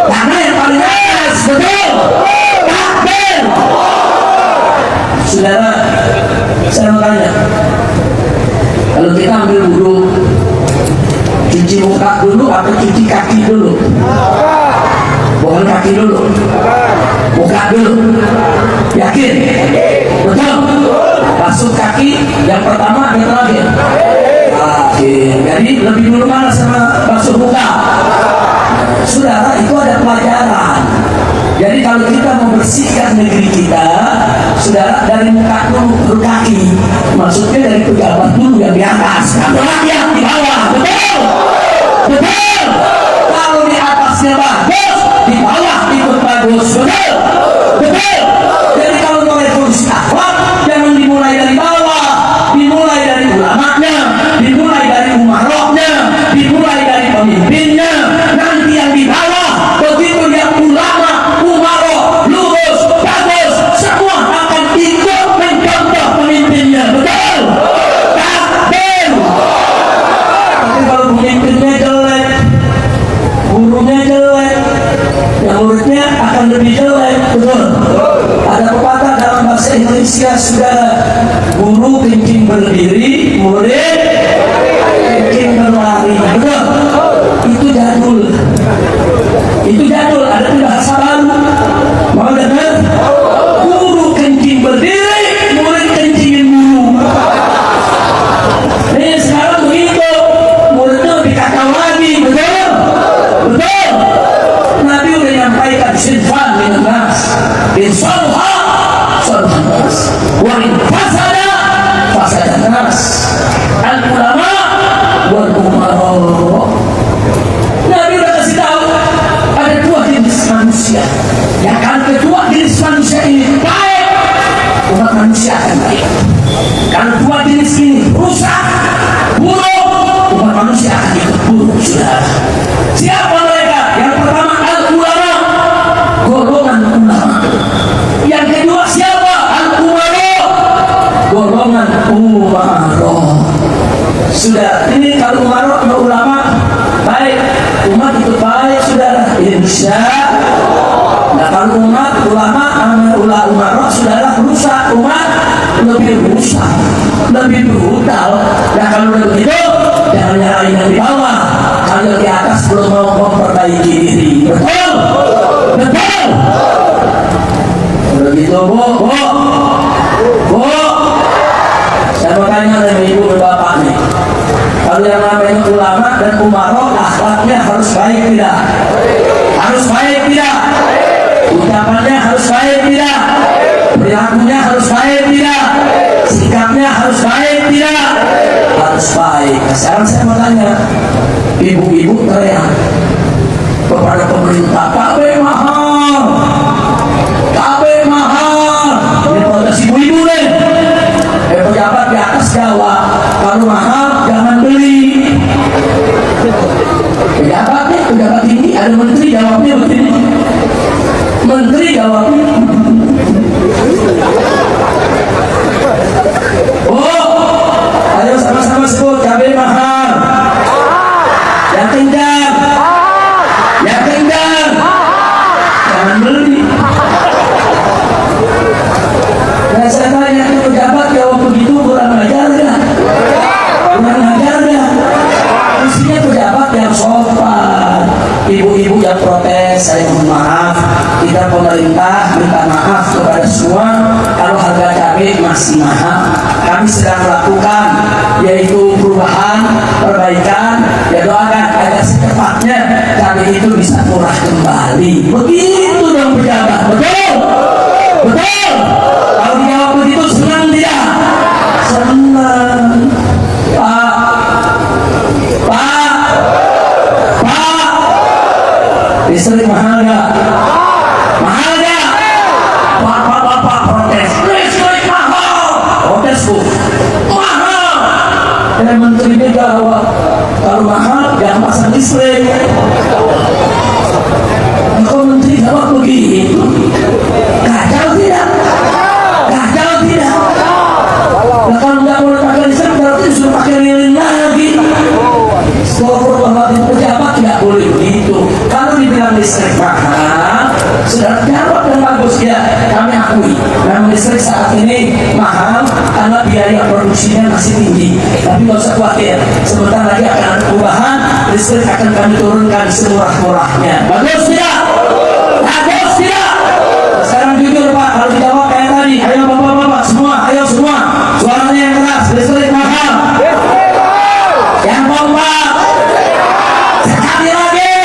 karena yang paling atas, betul? Takbir. Saudara, saya mau tanya, kalau kita ambil muka dulu atau cuci kaki dulu? Bukan kaki dulu, muka dulu. Yakin? Betul? Basuh kaki yang pertama dan terakhir. Jadi lebih dulu mana sama basuh muka? Saudara, itu ada pelajaran. Jadi kalau kita membersihkan negeri kita, saudara, dari muka dulu ke kaki. Maksudnya dari pejabat dulu yang di atas, lagi yang di bawah. Betul? Betul? Kalau di atasnya bagus, di bawah ikut bagus. Betul? Betul? Jadi kalau mau revolusi akhlak, jangan dimulai dari bawah, dimulai dari ulamanya, dimulai dari umaroknya, dimulai dari pemimpinnya. Nanti yang di bawah, begitu yang ulama, umarok, lurus, bagus, semua akan ikut mencontoh pemimpinnya. Betul? Takbir. Tapi kalau pemimpinnya jelek, gurunya jelek, yang muridnya akan lebih jelek. Betul? Ada pepatah dalam bahasa Indonesia, saudara, guru kencing berdiri, murid kencing berlari. Betul? Itu jadul. Itu jadul, ada di bahasa baru. Mau dengar? Guru kencing berdiri, murid kencingin guru. Ini sekarang begitu, muridnya lebih kacau lagi. Betul? Betul? Nabi udah nyampaikan sinfan minan nas, insaluha saluhan nas, wa in fasada fasadan nas, al ulama wal umara. Nabi udah kasih tahu ada dua jenis manusia. Ya kan, kedua jenis manusia ini baik, umat manusia akan baik. Kalau dua jenis ini rusak, buruk, umat manusia akan ikut buruk. Saudara, siapa mereka? Yang pertama al-ulama, golongan ulama. Yang kedua siapa? Al-umara, golongan umara. Sudah, ini kalau umara sama ulama baik, umat itu baik, saudara, insya. Nah kalau umat ulama sama umara, saudara, rusak, umat lebih rusak, lebih brutal. Nah kalau udah begitu, jangan nyalain yang di bawah. Kalau di atas belum mau memperbaiki diri. Betul? Betul? Begitu, Bu. Saya mau tanya sama ibu dan bapak nih. Kalau yang namanya ulama dan umara, akhlaknya harus baik tidak? Harus baik tidak? Ucapannya harus baik tidak? Perilakunya harus baik tidak? Sikapnya harus baik tidak? Harus baik. Sekarang saya mau tanya, ibu-ibu teriak kepada pemerintah, KB mahal, KB mahal. Ini protes ibu-ibu deh. Pejabat di atas jawab, kalau mahal jangan beli. Pejabat tinggi, ada menteri jawabnya begini. Menteri jawabnya, oh, ayo sama-sama sebut cabai mahal. Yang kencang, yang kencang, jangan beli. Nah, saya tanya ke pejabat, jawab begitu kurang ajar gak? Kurang ajar gak? Mestinya pejabat yang sopan. Ibu-ibu yang protes, saya mohon maaf. Kita pemerintah minta maaf kepada semua kalau harga cabai masih mahal. Kami sedang melakukan yaitu perubahan, perbaikan. Ya doakan agar secepatnya cabai itu bisa murah kembali. Begitu dong pejabat. Betul? Betul? Kalau dijawab begitu senang tidak? Senang. Pak, listrik mahal gak? Mahal gak? Bapak protes, listrik mahal. Protes Bu, mahal. Menterinya jawab, kalau mahal jangan pasang listrik. Kalau menteri jawab begitu, kacau tidak? Kacau tidak? Nah kalau nggak boleh pakai listrik berarti suruh pakai lilin lagi. Sebuah pejabat tidak boleh begitu. Kalau dibilang listrik mahal, sudah jawab yang bagus ya. Kami akui, memang listrik saat ini mahal karena biaya produksinya masih tinggi. Tapi nggak usah khawatir, sebentar lagi akan ada perubahan. listrik akan kami turunkan semurah-murahnya. Bagus tidak? Bagus tidak? Sekarang jujur Pak, kalau dijawab kayak tadi, ayo bapak-bapak semua, ayo semua, suaranya yang keras, listrik mahal. Yang kompak. Sekali lagi.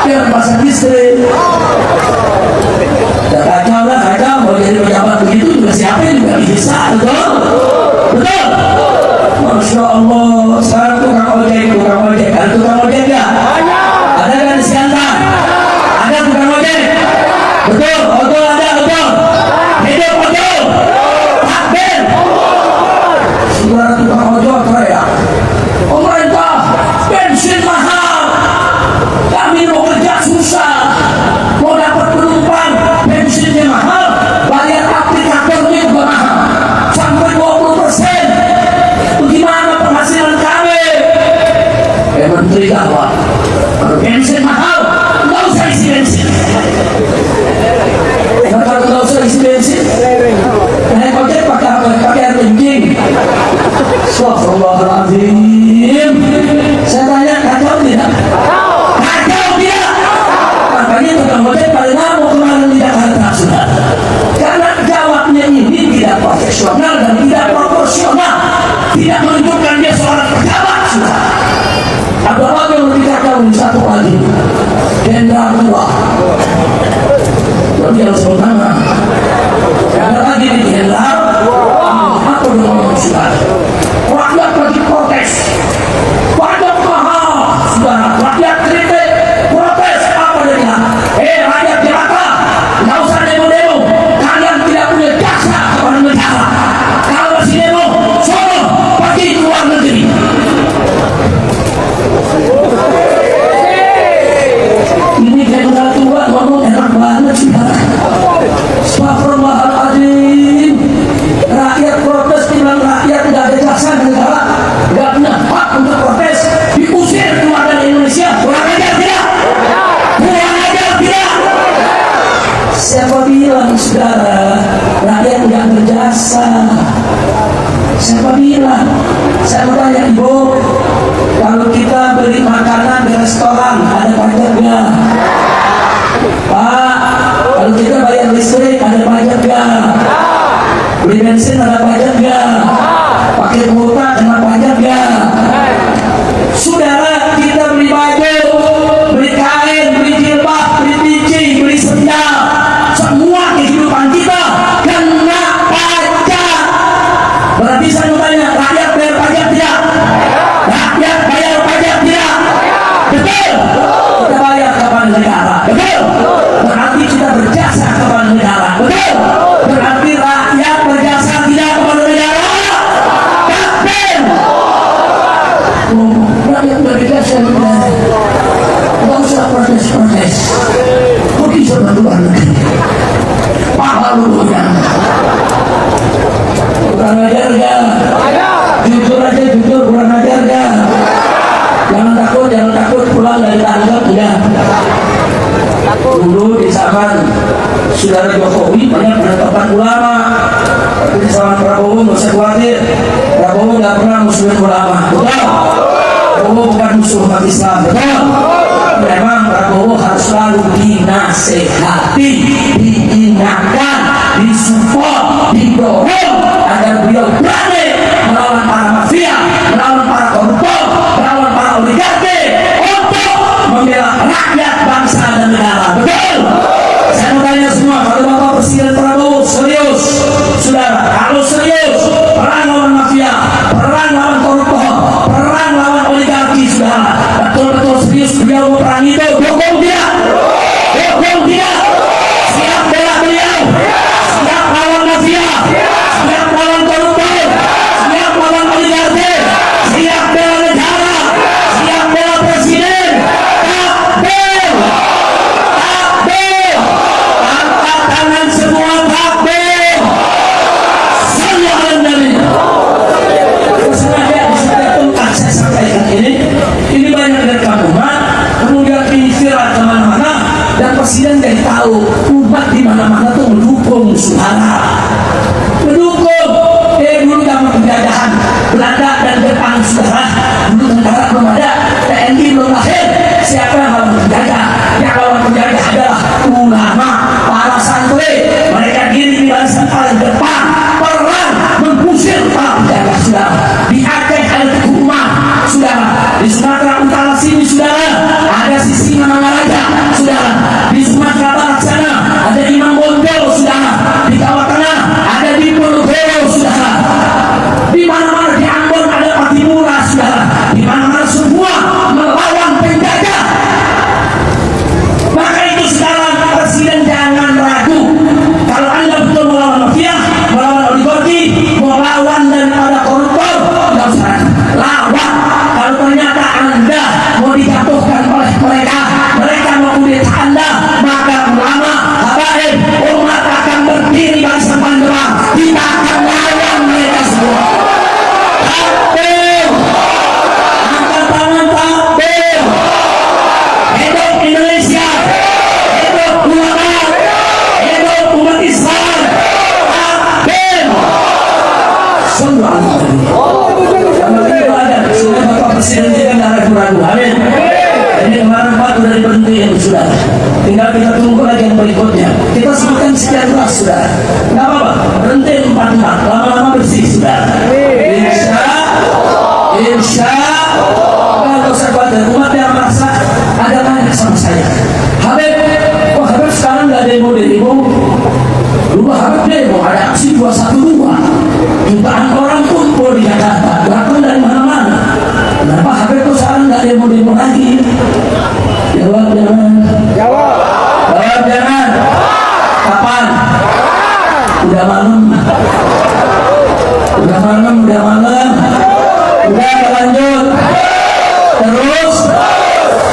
Biar pasang listrik. Udah kacau, mau jadi pejabat begitu juga siapa juga bisa, betul? Betul? Masya Allah, sekarang tukang ojek, ada tukang ojek gak? Ada kan di Siantar? Ada tukang ojek? Betul, betul ada, betul. Hidup betul. Takbir. Saudara tukang ojek teriak, pemerintah bensin mahal, kami mau kerja susah, mau dapat penumpang bensinnya mahal, bayar aplikatornya juga mahal, sampai 20%. Bagaimana penghasilan kami? Menteri gawat, kalau bensin mahal, nggak usah isi bensin. Kalau nggak usah isi bensin, naik ojek pakai apa? Pakai air kencing. Astagfirullahaladzim. Saya tanya, kacau tidak? Kacau tidak? Makanya tukang ojek paling lama kemarin di Jakarta sudah. Karena jawabnya ini tidak profesional dan tidak proporsional, tidak menunjukkan dia seorang pejabat sudah. Ada lagi yang lebih kacau satu lagi, jenderal tua. Jadi harus pertama. Ada lagi di jenderal atau dengan sudah. Rakyat lagi protes, pajak mahal, saudara. Rakyat kritik, protes apa dia bilang? Rakyat Jakarta, nggak usah demo-demo. Kalian tidak punya jasa kepada negara. Kalau masih demo, sono pergi ke luar negeri. Ini jenderal tua ngomong enak banget saudara. Astagfirullahaladzim. Rakyat protes, bilang rakyat tidak ada jasa negara, tidak punya hak untuk protes, diusir keluar dari Indonesia. Kurang ajar tidak? Kurang ajar tidak? Siapa bilang saudara rakyat tidak berjasa? Siapa bilang? Saya mau tanya ibu, kalau kita beli makanan di restoran ada pajak nggak? Pak, kalau kita bayar listrik ada pajak nggak? Beli bensin ada pajak nggak? Pakai kuota kena pajak nggak? Saudara, kita beli baju, beli kain, beli jilbab, beli peci, beli sendal, semua kehidupan kita kena pajak. Berarti saya mau tanya, rakyat bayar pajak tidak? Rakyat bayar pajak tidak? Betul? Kita bayar kepada negara. Betul? Berarti kita berjasa kepada negara. Betul? Berarti rakyat berjasa tidak kepada negara. Takbir. Rakyat berjasa negara. Tidak usah protes-protes. Pergi sama luar negeri. Pahal dulunya. Kurang ajar gak? Jujur aja, jujur, kurang ajar gak? Jangan takut pulang dari tanggap ya. Dulu di zaman saudara Jokowi banyak penetapan ulama, tapi di zaman Prabowo nggak usah khawatir. Prabowo nggak pernah musuhin ulama, betul? Prabowo bukan musuh umat Islam, betul? Memang Prabowo harus selalu dinasehati, diingatkan, disupport, didorong agar beliau berani melawan para mafia, melawan para koruptor, melawan para oligarki untuk membela rakyat, bangsa dan negara. Betul? Saya mau tanya semua, kalau Bapak Presiden Prabowo serius, saudara, kalau serius perang lawan mafia, perang lawan koruptor, perang lawan oligarki, saudara, betul-betul serius beliau mau perang itu, dukung dia? Dukung dia? Siap bela beliau? Siap lawan mafia? Siap lawan koruptor? Siap lawan oligarki? Siap bela negara? Siap bela presiden? Takbir! Takbir! Angkat tangan semua, takbir! Sallallahu alaihi wasallam. Sengaja disebutkan saya sampaikan ini banyak dari kampungan, kemudian ini viral kemana-mana, dan presiden jadi tahu umat di mana-mana tuh mendukung saudara, mendukung. Dulu zaman penjajahan Belanda dan Jepang saudara, dulu negara belum ada, Di Sumatera Utara sini saudara ada Sisi Manangaraja saudara. Di Sumatera Barat sana ada Imam Bonjol saudara. Di Jawa Tengah ada Diponegoro saudara. Di mana-mana di Ambon ada Patimura saudara. Di mana-mana semua melawan penjajah. Maka itu sekarang Presiden jangan ragu. Kalau Anda betul melawan mafia, melawan oligarki, melawan daripada koruptor, nggak usah lawan. Kalau ternyata Anda mau dijatuhkan oleh mereka, mereka mau kudeta Anda, maka ulama, habaib, umat akan berdiri barisan panjang. Kita akan lawan mereka semua. Takbir, angkat tangan takbir. Hidup Indonesia, hidup ulama, hidup umat Islam. Takbir. Sallu ala Nabi. Sudah Bapak Presiden juga tidak ragu-ragu. Amin. Ini kemarin Pak sudah diberhentikan sudah. Tinggal kita tunggu lagi yang berikutnya. Kita sebutkan sekian kelas sudah. Tidak apa-apa. Berhenti 44. Lama-lama bersih sudah. Insya kalau saya khawatir umat yang merasa ada banyak sama saya. Habib, kok Habib sekarang nggak demo demo? Dulu Habib demo ada aksi 212. Jutaan orang kumpul di Jakarta. Datang dari mana-mana. Kenapa Habib kok sekarang nggak demo lagi? Jawab jangan. Jawab jangan. Kapan? Udah malam. Udah lanjut. Terus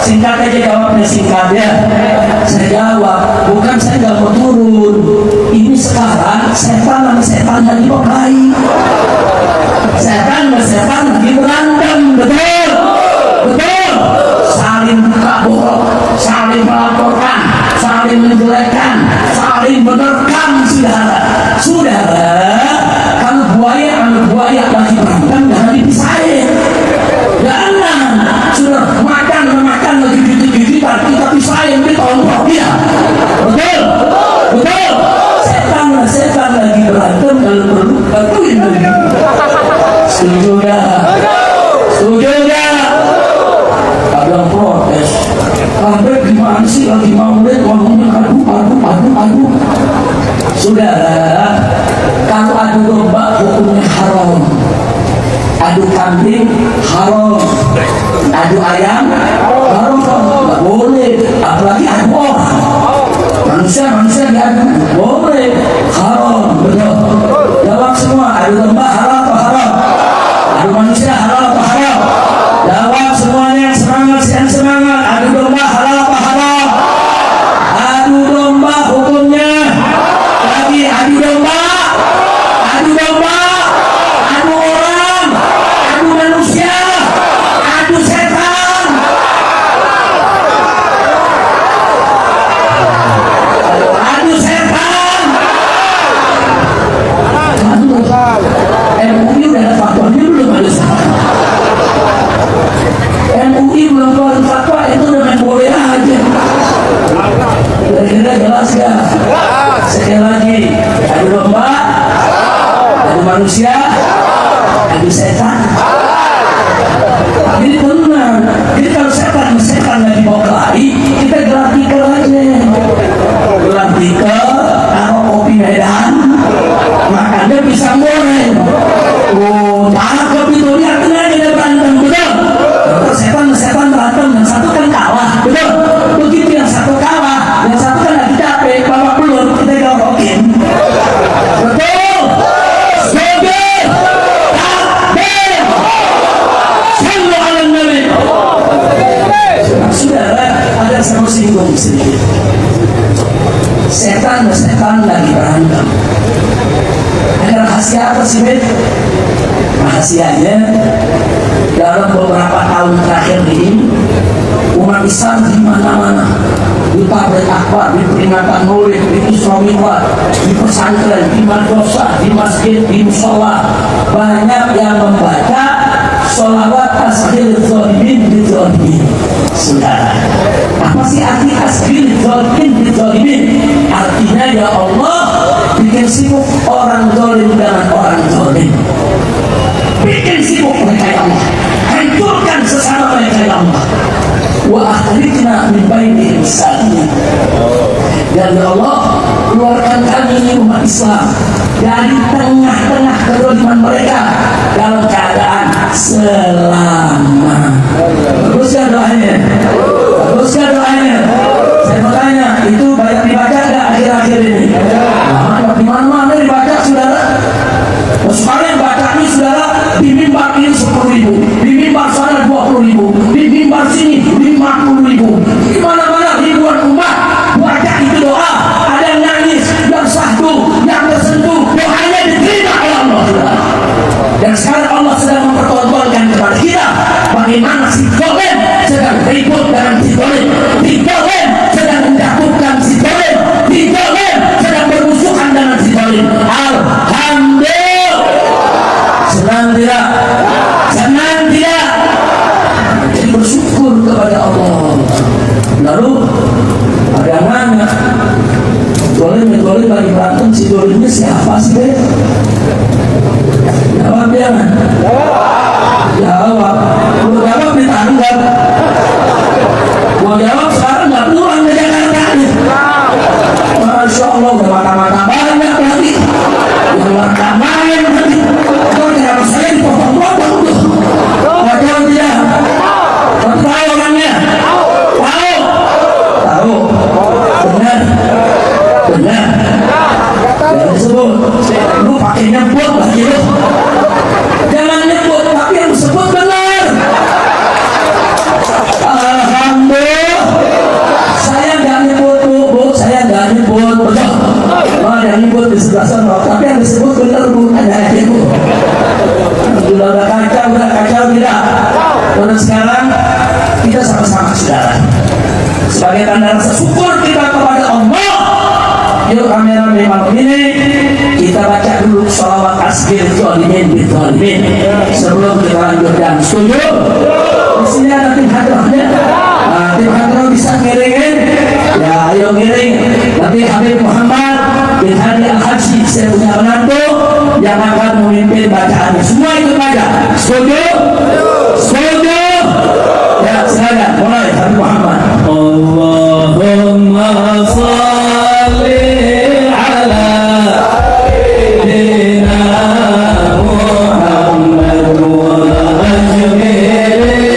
singkat aja jawabnya, singkat ya. Saya jawab, bukan saya nggak mau turun. Ini sekarang setan sama setan lagi berkelahi. Setan sama setan lagi berantem, betul? Betul. Saling buka borok, saling melaporkan, saling menjelekkan, saling menerkam saudara. Kalau buaya lagi berantem jangan dipisahin. Jangan. Sudah makan lagi gigit-gigitan kita pisahin, kita tonton dia. Betul. Setan lagi berantem kalau perlu bantuin lagi. Setuju ya? Ada protes. Sampai gimana sih lagi maulid ngomongnya adu. Saudara, kalau adu domba hukumnya haram. Adu kambing haram. Adu ayam haram. Nggak boleh. Apalagi adu orang. Manusia diadu boleh, haram. Betul. Jawab semua. Adu domba haram atau haram? Adu manusia haram atau haram? Jawab semuanya yang semangat. Adu domba halal apa haram? Adu domba hukumnya lagi adu domba, adu orang, adu manusia, adu setan. Adu setan. MUI udah ada fatwanya belum? Ada MUI belum keluar fatwa, itu dengan boleh aja. Kira-kira jelas ya? Sekali lagi, adu domba, adu manusia, adu setan. Jadi tenang. Jadi kalau setan lagi mau kelahi, kita gelar tikel aja. Gelar tikel, taruh kopi Medan, makannya pisang goreng. Oh, cakep itu, lihatin aja dia berantem, betul? Setan berantem, yang satu kan kalah, betul? Begitu yang satu kalah, yang satu kan lagi capek, bawa pelur, kita gorokin. Betul? Setuju? Takbir! Sallu ala Nabi. Saudara, ada yang mau singgung sedikit. Setan lagi berantem. Ada rahasia apa sih, Bet? Rahasianya dalam beberapa tahun terakhir ini umat Islam di mana-mana, di tabligh akbar, di peringatan maulid, di Isra Mi'raj, di pesantren, di madrasah, di masjid, di mushola, banyak yang membaca sholawat tasghir zalimin bi zalimin. Saudara, apa sih arti tasghir zalimin bi zalimin? Artinya ya Allah bikin sibuk orang zalim dengan orang zalim. Bikin sibuk mereka ya Allah, hancurkan sesama mereka. akhrijna min baini misalnya. Dan ya Allah, keluarkan kami umat Islam dari tengah-tengah kezaliman mereka dalam keadaan selamat. Teruskan doanya, teruskan doanya. Saya bertanya, itu banyak dibaca nggak akhir-akhir ini? Nah, di mana-mana dibaca, saudara. Sekalian baca ini, saudara, di mimbar ini 10.000, di mimbar sana 20.000, di mimbar sini 50.000, di mana-mana ribuan umat baca itu doa. Ada yang nangis, yang sahdu, yang tersentuh, doanya diterima oleh Allah, saudara. Dan sekarang Allah sedang mempertontonkan kepada kita bagaimana si zalim sedang ribut dengan si zalim, si zalim sedang menjatuhkan si zalim, si zalim sedang bermusuhan dengan si zalim. Alhamdulillah. Senang tidak? Senang tidak? Jadi bersyukur kepada Allah. Lalu ada yang nanya, zalim lagi berantem, si zalimnya siapa sih, Be? Jawab ya, jawab. Mau jawab ditanggal. Mau jawab sekarang nggak pulang ke Jakarta nih. Masya Allah, udah mata-mata banyak lagi. Yang mata main lagi. Kalau kenapa saya dipotong-potong tuh? Nggak jawab dia. Tahu orangnya? Tahu? Tahu? Benar? Benar? Jangan disebut. Lu pakai nyebut lagi lu. Jangan nyebut, tapi yang disebut benar. Alhamdulillah. Saya nggak nyebut, Bu. Saya nggak nyebut, betul. Oh, yang nyebut di sebelah sana, tapi yang disebut benar, Bu. Ada aja, Bu. Udah kacau tidak. Dan sekarang kita sama-sama, saudara, sebagai tanda rasa syukur kita kepada Allah. Yuk rame-rame malam ini kita baca dulu sholawat asbir zalimin bidzalimin sebelum kita lanjutkan. Setuju? Di sini ada tim hadrohnya. Tim hadroh bisa ngiringin? Ya, ayo ngiring. Nanti Habib Muhammad bin Hadi Al-Habsyi, saya punya menantu yang akan memimpin bacaan. Semua ikut baca. Setuju? Setuju? Ya, silakan mulai Habib Muhammad. Allahumma shalli ala sayyidina Muhammad wa ajmil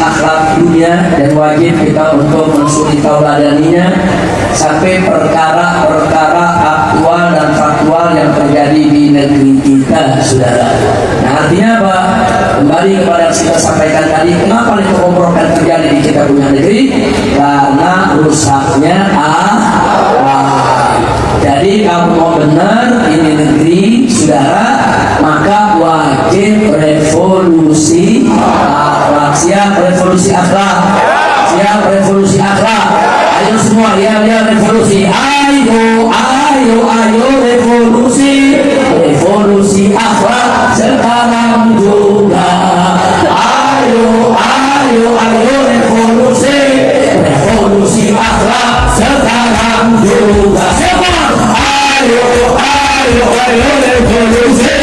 akhlak dunia dan wajib kita untuk mensuri tauladaninya sampai perkara-perkara aktual dan faktual yang terjadi di negeri kita, saudara. Nah, artinya apa? Kembali kepada yang kita sampaikan tadi, kenapa itu kebobrokan terjadi di kita punya negeri? Karena rusaknya akhlak. Jadi kalau mau benar ini negeri, saudara, maka wajib revolusi akhlak. Siap revolusi akhlak? Siap revolusi akhlak? Ayo semua, ya revolusi. Ayo revolusi, revolusi akhlak sekarang juga. Ayo revolusi, revolusi akhlak sekarang juga. Ayo revolusi,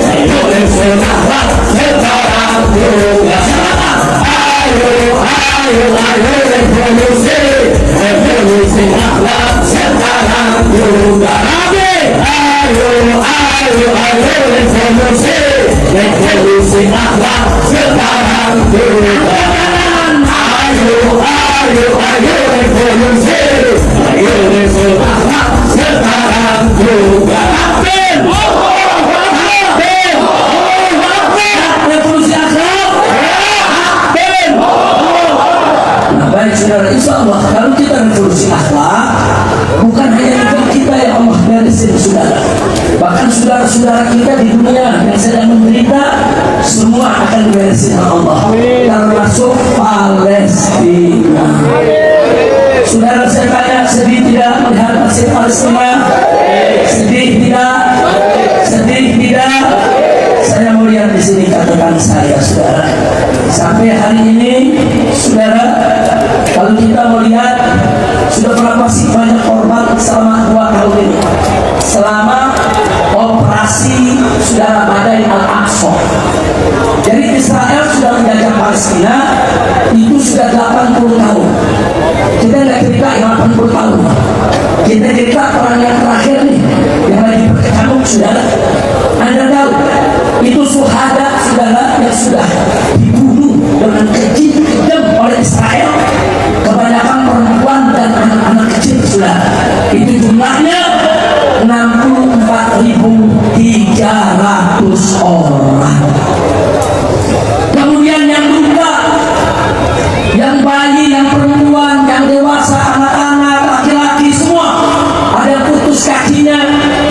revolusi akhlak sekarang juga. Ayo revolusi, revolusi akhlak sekarang juga. Ayo revolusi, revolusi akhlak sekarang juga. Ayo revolusi, revolusi akhlak sekarang juga. Revolusi akhlak. Nah, baik saudara, insya Allah kalau kita revolusi akhlak, bukan hanya negeri kita yang Allah beresin, saudara. Bahkan saudara-saudara kita di dunia yang sedang menderita, semua akan diberesin Allah, termasuk Palestina. Saudara, saya tanya, sedih tidak melihat nasib Palestina? Sedih tidak? Sedih tidak? Saya mau lihat di sini catatan saya, saudara. Sampai hari ini, saudara, kalau kita mau lihat, sudah berapa sih banyak korban selama 2 tahun ini? Selama operasi saudara Badai Al-Aqsa. Jadi Israel sudah menjajah Palestina itu sudah 80 tahun. Kita tidak cerita yang 80 tahun. Kita cerita perang yang terakhir nih, yang lagi berkecamuk, saudara. Anda tahu itu syuhada, saudara, yang sudah dibunuh dengan keji kejam oleh Israel. Kebanyakan perempuan dan anak-anak kecil, saudara. Itu jumlahnya 64.300 orang. Kemudian yang luka, yang bayi, yang perempuan, yang dewasa, anak-anak, laki-laki, semua ada yang putus kakinya,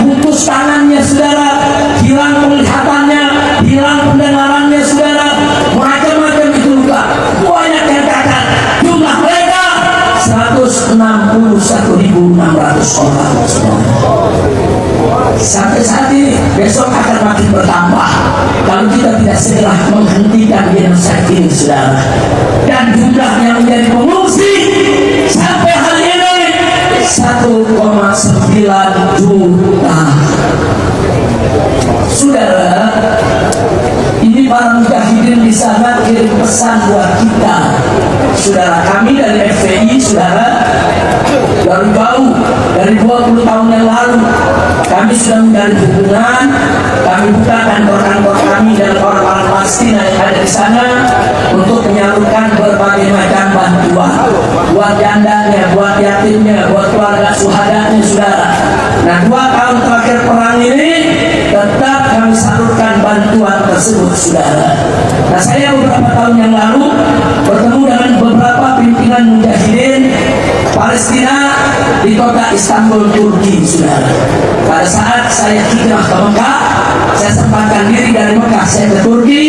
putus tangannya, saudara, hilang penglihatannya, hilang pendengarannya, saudara, macam-macam itu luka. Banyak yang cacat. Jumlah mereka 161.600 orang, saudara. Sampai saat ini, besok akan makin bertambah kalau kita tidak segera menghentikan genocide ini, saudara. Dan jumlah yang menjadi pengungsi sampai hari ini 1,9 juta. Saudara, ini para mujahidin di sana kirim pesan buat kita. Saudara, kami dari FPI, saudara, dari jauh, dari 20 tahun yang lalu kami sudah menjalin hubungan. Kami buka kantor-kantor kami dan orang-orang Palestina yang ada di sana untuk menyalurkan berbagai macam bantuan buat jandanya, buat yatimnya, buat keluarga syuhadanya, saudara. Nah, 2 tahun terakhir perang ini tetap kami salurkan bantuan tersebut, saudara. Nah, saya beberapa tahun yang lalu bertemu dengan beberapa pimpinan mujahidin Palestina di kota Istanbul, Turki, saudara. Pada saat saya hijrah ke Mekah, saya sempatkan diri dari Mekah saya ke Turki,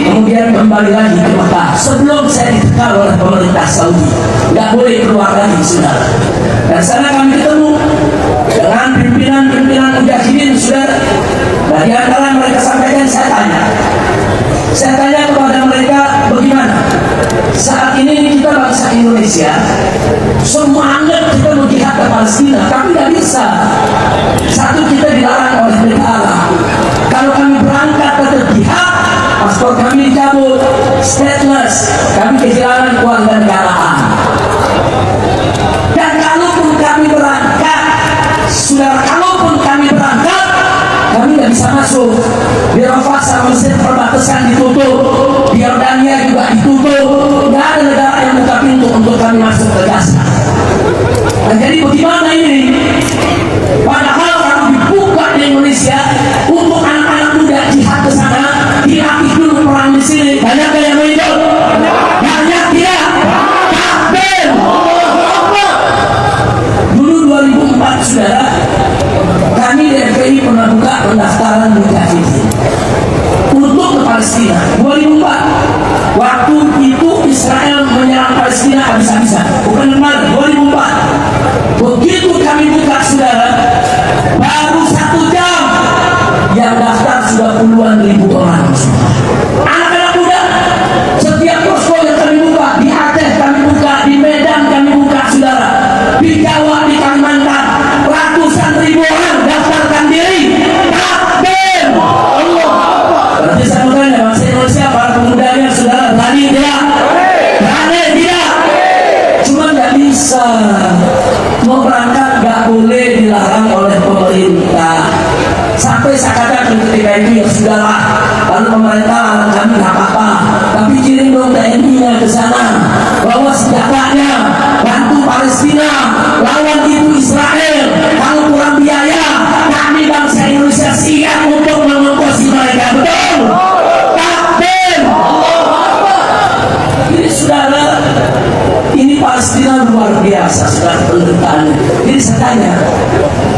kemudian kembali lagi ke Mekah sebelum saya ditekan oleh pemerintah Saudi, nggak boleh keluar lagi, saudara. Dan sana kami ketemu dengan pimpinan-pimpinan mujahidin, saudara. Nah, di antara mereka sampaikan, saya tanya kepada mereka, bagaimana saat ini kita bangsa Indonesia semangat kita mau jihad ke Palestina, tapi tidak bisa. Satu, kita dilarang oleh negara. Kalau kami berangkat ke jihad, paspor kami dicabut, stateless, kami kehilangan kewarganegaraan. Dan kalaupun kami berangkat, saudara, kalaupun kami berangkat, kami tidak bisa masuk. Di Rafah sama Mesir perbatasan ditutup, di Yordania juga ditutup, nggak Saudara luar biasa, saudara penderitaannya. Jadi saya tanya,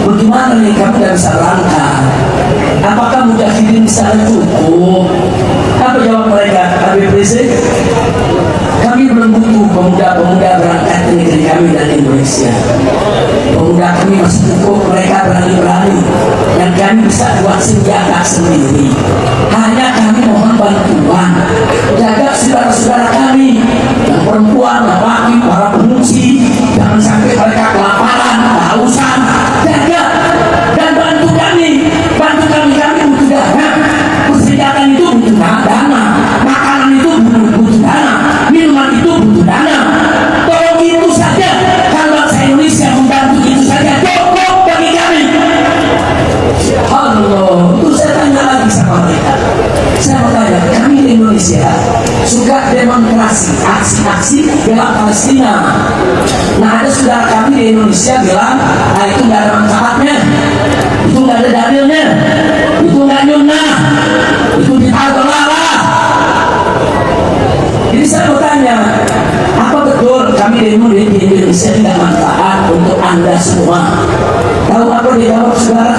bagaimana nih kami tidak bisa langkah? Apakah mujahidin bisa cukup? Apa jawab mereka? Habib Rizik, kami belum butuh pemuda-pemuda berangkat ke negeri kami dari Indonesia. Pemuda kami masih cukup, mereka berani-berani, dan kami bisa buat senjata sendiri. Hanya kami mohon bantuan, jaga saudara-saudara kami yang perempuan, laki, para pengungsi, jangan sampai mereka kelaparan, kehausan. Jaga dan bantu kami kami butuh dana. Persenjataan itu butuh dana, makanan itu butuh dana, minuman itu butuh dana. Tolong itu saja, kalau bangsa Indonesia membantu itu saja cukup bagi kami. Allah, terus saya tanya lagi sama mereka. Saya mau tanya, kami di Indonesia suka demonstrasi, aksi-aksi bela Palestina. Nah, ada saudara kami di Indonesia bilang, nah itu nggak ada manfaatnya, itu nggak ada dalilnya, itu nggak nyunah, itu ditolak. Jadi saya mau tanya, apa betul kami di Indonesia tidak manfaat untuk Anda semua? Tahu apa dia jawab saudara?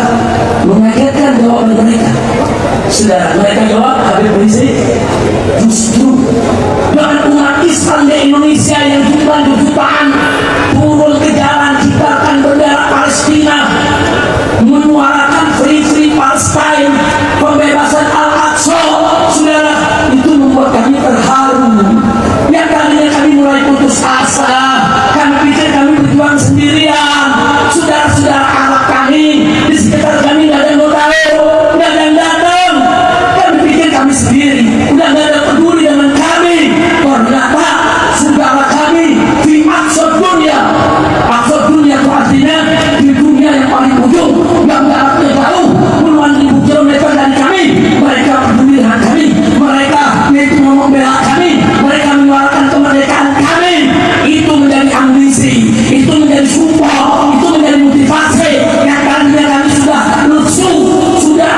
Mengagetkan jawaban mereka. Saudara, mereka jawab, Habib Rizik, justru dengan umat Islam di Indonesia yang jutaan turun ke jalan kibarkan bendera Palestina, menyuarakan free Palestine, pembebasan Al-Aqsa, saudara, itu membuat kami terharu. Yang tadinya kami mulai putus asa, kami pikir kami berjuang sendirian. Saudara-saudara anak kami di sekitar kami nggak ada yang mau tahu, nggak ada yang datang. Kami pikir kami sendiri, udah nggak ada peduli dengan kami. Ternyata saudara kami di maksud dunia itu artinya di dunia yang paling ujung, yang jaraknya jauh, puluhan ribu kilometer dari kami. Mereka peduli dengan kami, mereka yaitu membela kami, mereka menyuarakan kemerdekaan kami. Itu menjadi ambisi, itu menjadi support, itu menjadi motivasi. Yang tadinya kami sudah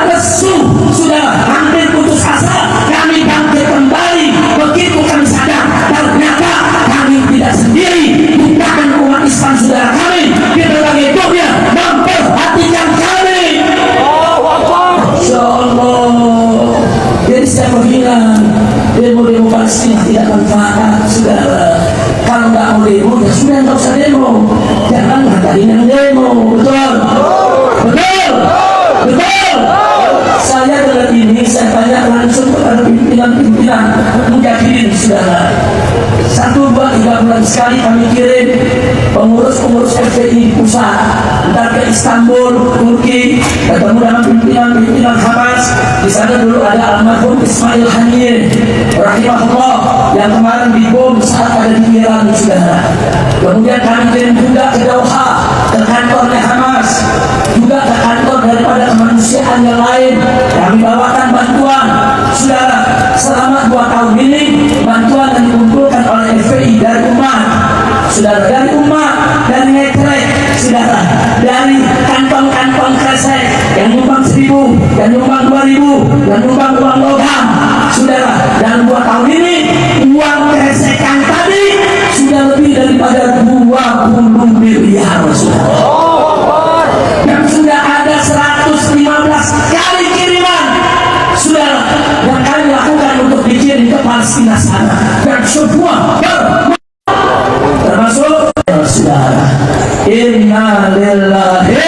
lesu, sudah hampir putus asa, kami bangkit kembali. Begitu kami sadar, ternyata kami tidak sendiri, bukan umat Islam saudara kami di berbagai dunia memperhatikan kami. Masya Allah. Jadi saya mau bilang, demo Palestina tidak manfaat, saudara. Kalau nggak mau demo, ya sudah nggak usah demo. Jangan ngatain yang demo, betul? Saya dengan ini, saya tanya langsung kepada pimpinan mujahidin, saudara. 1, 2, 3 bulan sekali kami kirim pengurus FPI pusat, entar ke Istanbul, Turki, ketemu dengan pimpinan Hamas. Di sana dulu ada almarhum Ismail Haniyeh, rahimahullah, yang kemarin dibom saat ada di Iran, saudara. Kemudian kami kirim juga ke Doha, ke kantornya Hamas, juga ke kantor daripada kemanusiaan yang lain. Kami bawakan bantuan, saudara. Selama 2 tahun ini bantuan yang dikumpulkan oleh FPI dari umat, saudara, dari umat, dari netrek, saudara, dari kantong-kantong kresek yang nyumbang 1.000, yang nyumbang 2.000, yang nyumbang uang logam, saudara. Dalam 2 tahun ini uang kresekan tadi sudah lebih daripada 20 miliar, saudara. Dan sudah ada 115 kali kiriman, saudara, yang kami lakukan untuk dikirim ke Palestina sana, dan semua termasuk saudara. Inna lillahi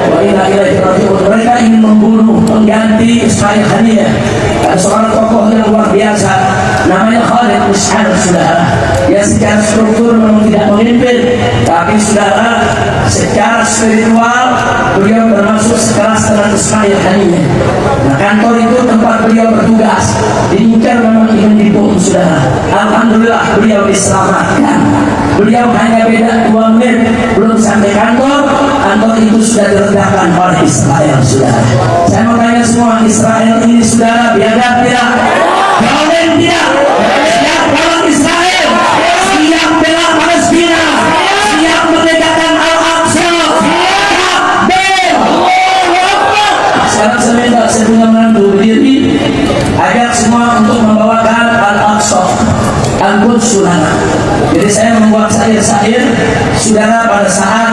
wa inna ilaihi raji'un. Mereka ingin membunuh pengganti Ismail Haniyeh. Ada seorang tokoh yang luar biasa, namanya Khalid Mis'al, saudara. Dia secara struktur memang tidak memimpin, tapi saudara, secara spiritual beliau termasuk sekelas dengan Ismail Haniyeh. Nah, kantor itu tempat beliau bertugas, diincar memang ingin dibom, saudara. Alhamdulillah beliau diselamatkan. Beliau hanya beda 2 menit, belum sampai kantor itu sudah diledakkan oleh Israel, saudara. Saya mau tanya semua, Israel ini, saudara, biadab tidak? Jawabin tidak? Siap lawan Israel, siap bela Palestina, siap merdekakan Al-Aqsa. Sekarang saya minta, saya punya menantu berdiri, ajak semua untuk membawakan Al-Aqsa. Al-Quds lana. Jadi saya membuat syair-syair, saudara, pada saat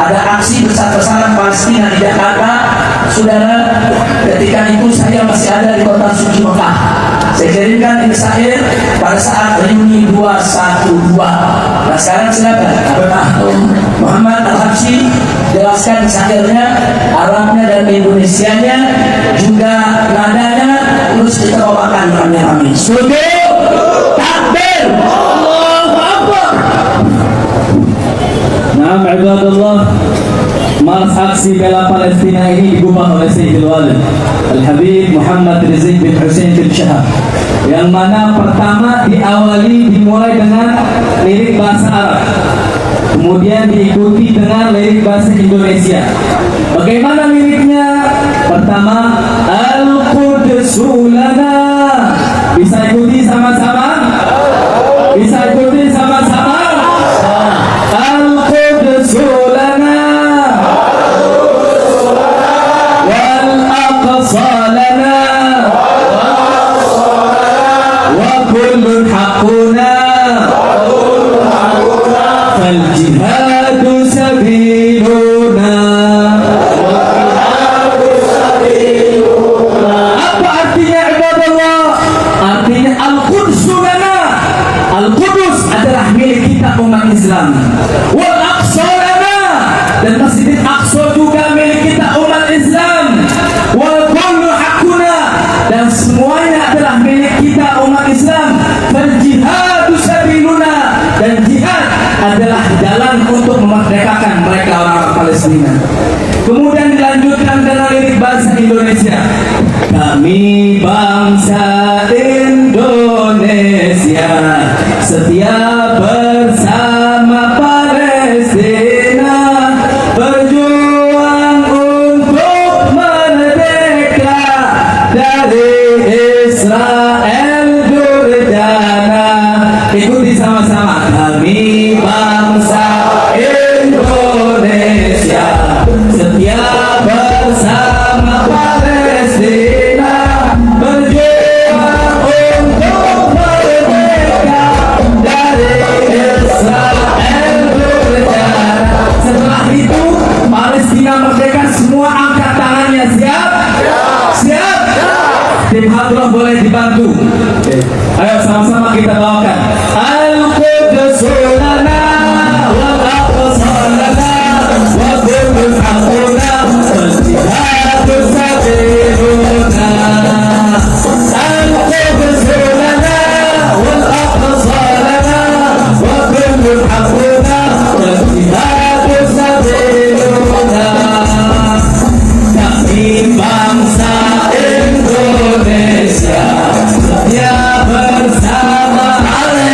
ada aksi besar-besaran Palestina di Jakarta, saudara, ketika itu saya masih ada di kota suci Mekah. Saya kirimkan ini syair pada saat reuni 212. Nah sekarang silakan Abang Muhammad Al-Habsyi jelaskan syairnya, Arabnya dan Indonesianya, juga nadanya, terus kita bawakan rame-rame. Setuju? Takbir! Allahu Akbar! Naam ibadallah, Mars aksi bela Palestina ini digubah oleh Sayyidul Walid Al-Habib Muhammad Rizik bin Hussein bin Syahab, yang mana pertama dimulai dengan lirik bahasa Arab, kemudian diikuti dengan lirik bahasa Indonesia. Bagaimana liriknya? Pertama, Al-Qudsu lana. Bisa ikuti sama-sama? Bisa ikuti sama-sama? Al-Qudsu lana wal aqsa lana wa kullun haqquna fal jihadu sabiluna. Apa artinya ibadallah? Artinya Al-Qudsu lana. Al-Qudus adalah milik kita umat Islam. Wal Aqsa lana, dan Masjid Aqsa juga milik kita umat Islam. Wal kullu haqquna, dan semuanya adalah milik kita umat Islam. Fal jihadu sabiluna, dan jihad adalah jalan untuk memerdekakan mereka orang Palestina. Kemudian dilanjutkan dengan lirik bahasa Indonesia. Kami bangsa Indonesia setia bersama Palestina, berjuang untuk merdeka dari Israel Jordana. Ikuti sama-sama. Kami bangsa Indonesia setia bersama Palestina, berjuang untuk merdeka dari Israel Jordana. Setelah itu Palestina merdeka, semua angkat tangannya. Siap? Siap? Tim Hadroh boleh dibantu. Ayo sama-sama kita bawakan. Al-Qudsu lana wal aqsa lana wa kullun haqquna wal jihadu sabiluna. Al-Qudsu lana wal aqsa lana wa kullun haqquna wal jihadu sabiluna. Kami bangsa Indonesia setia bersama Palestina.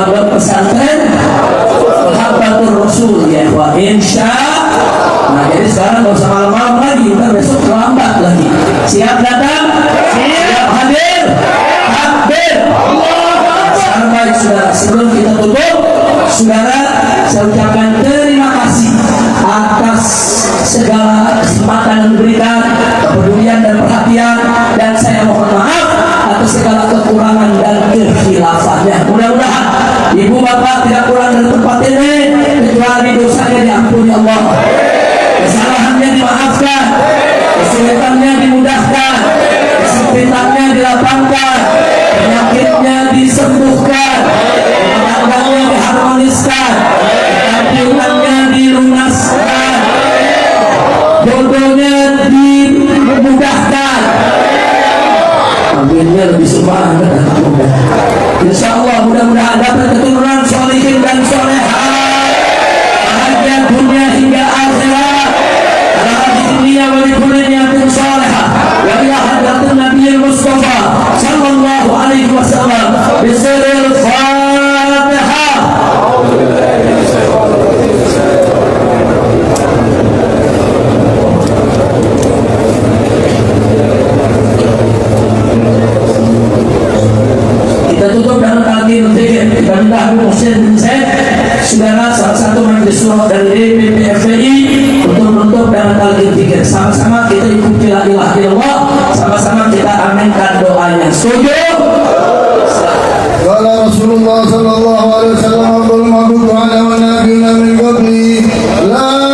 pondok pesantren Mahabbatur Rasul ya wa insya. Nah jadi sekarang nggak usah malam-malam lagi, ntar besok terlambat lagi. Siap datang? Siap hadir? Hadir. Sampai saudara, sebelum kita tutup, saudara, saya ucapkan terima kasih atas segala kesempatan yang diberikan, kepedulian dan perhatian, dan saya mohon maaf atas segala kekurangan dan kekhilafan. Mudah-mudahan ibu bapak tidak pulang dari tempat ini kecuali dosanya diampuni Allah, kesalahannya dimaafkan, kesulitannya dimudahkan, kesempitannya dilapangkan, penyakitnya disembuhkan, tangganya diharmoniskan, ketampilannya dilunaskan, jodohnya dimudahkan. Aminnya lebih subhanallah. Insya Allah mudah-mudahan dapat keturunan solihin dan solehat, bahagia dunia hingga akhirat, ala di dunia wa di dunia pun solehat, wa ila hadratin Nabi Mustafa sallallahu alaihi wasallam bisiril Fatihah. Kita tutup dengan takbir zikir. Kita minta Habib Hussein bin Zaid, saudara salah satu majelis surah dari DPP FPI, untuk menutup dengan takbir zikir. Sama-sama kita ikuti la ilaha illallah, sama-sama kita aminkan doanya. Setuju? Qala Rasulullah sallallahu alaihi wasallam abul mabuk ala wa nabiyina min qabli la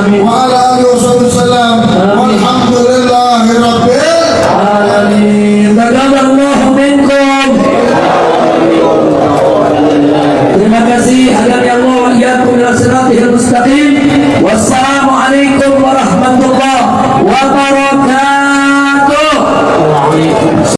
Amin.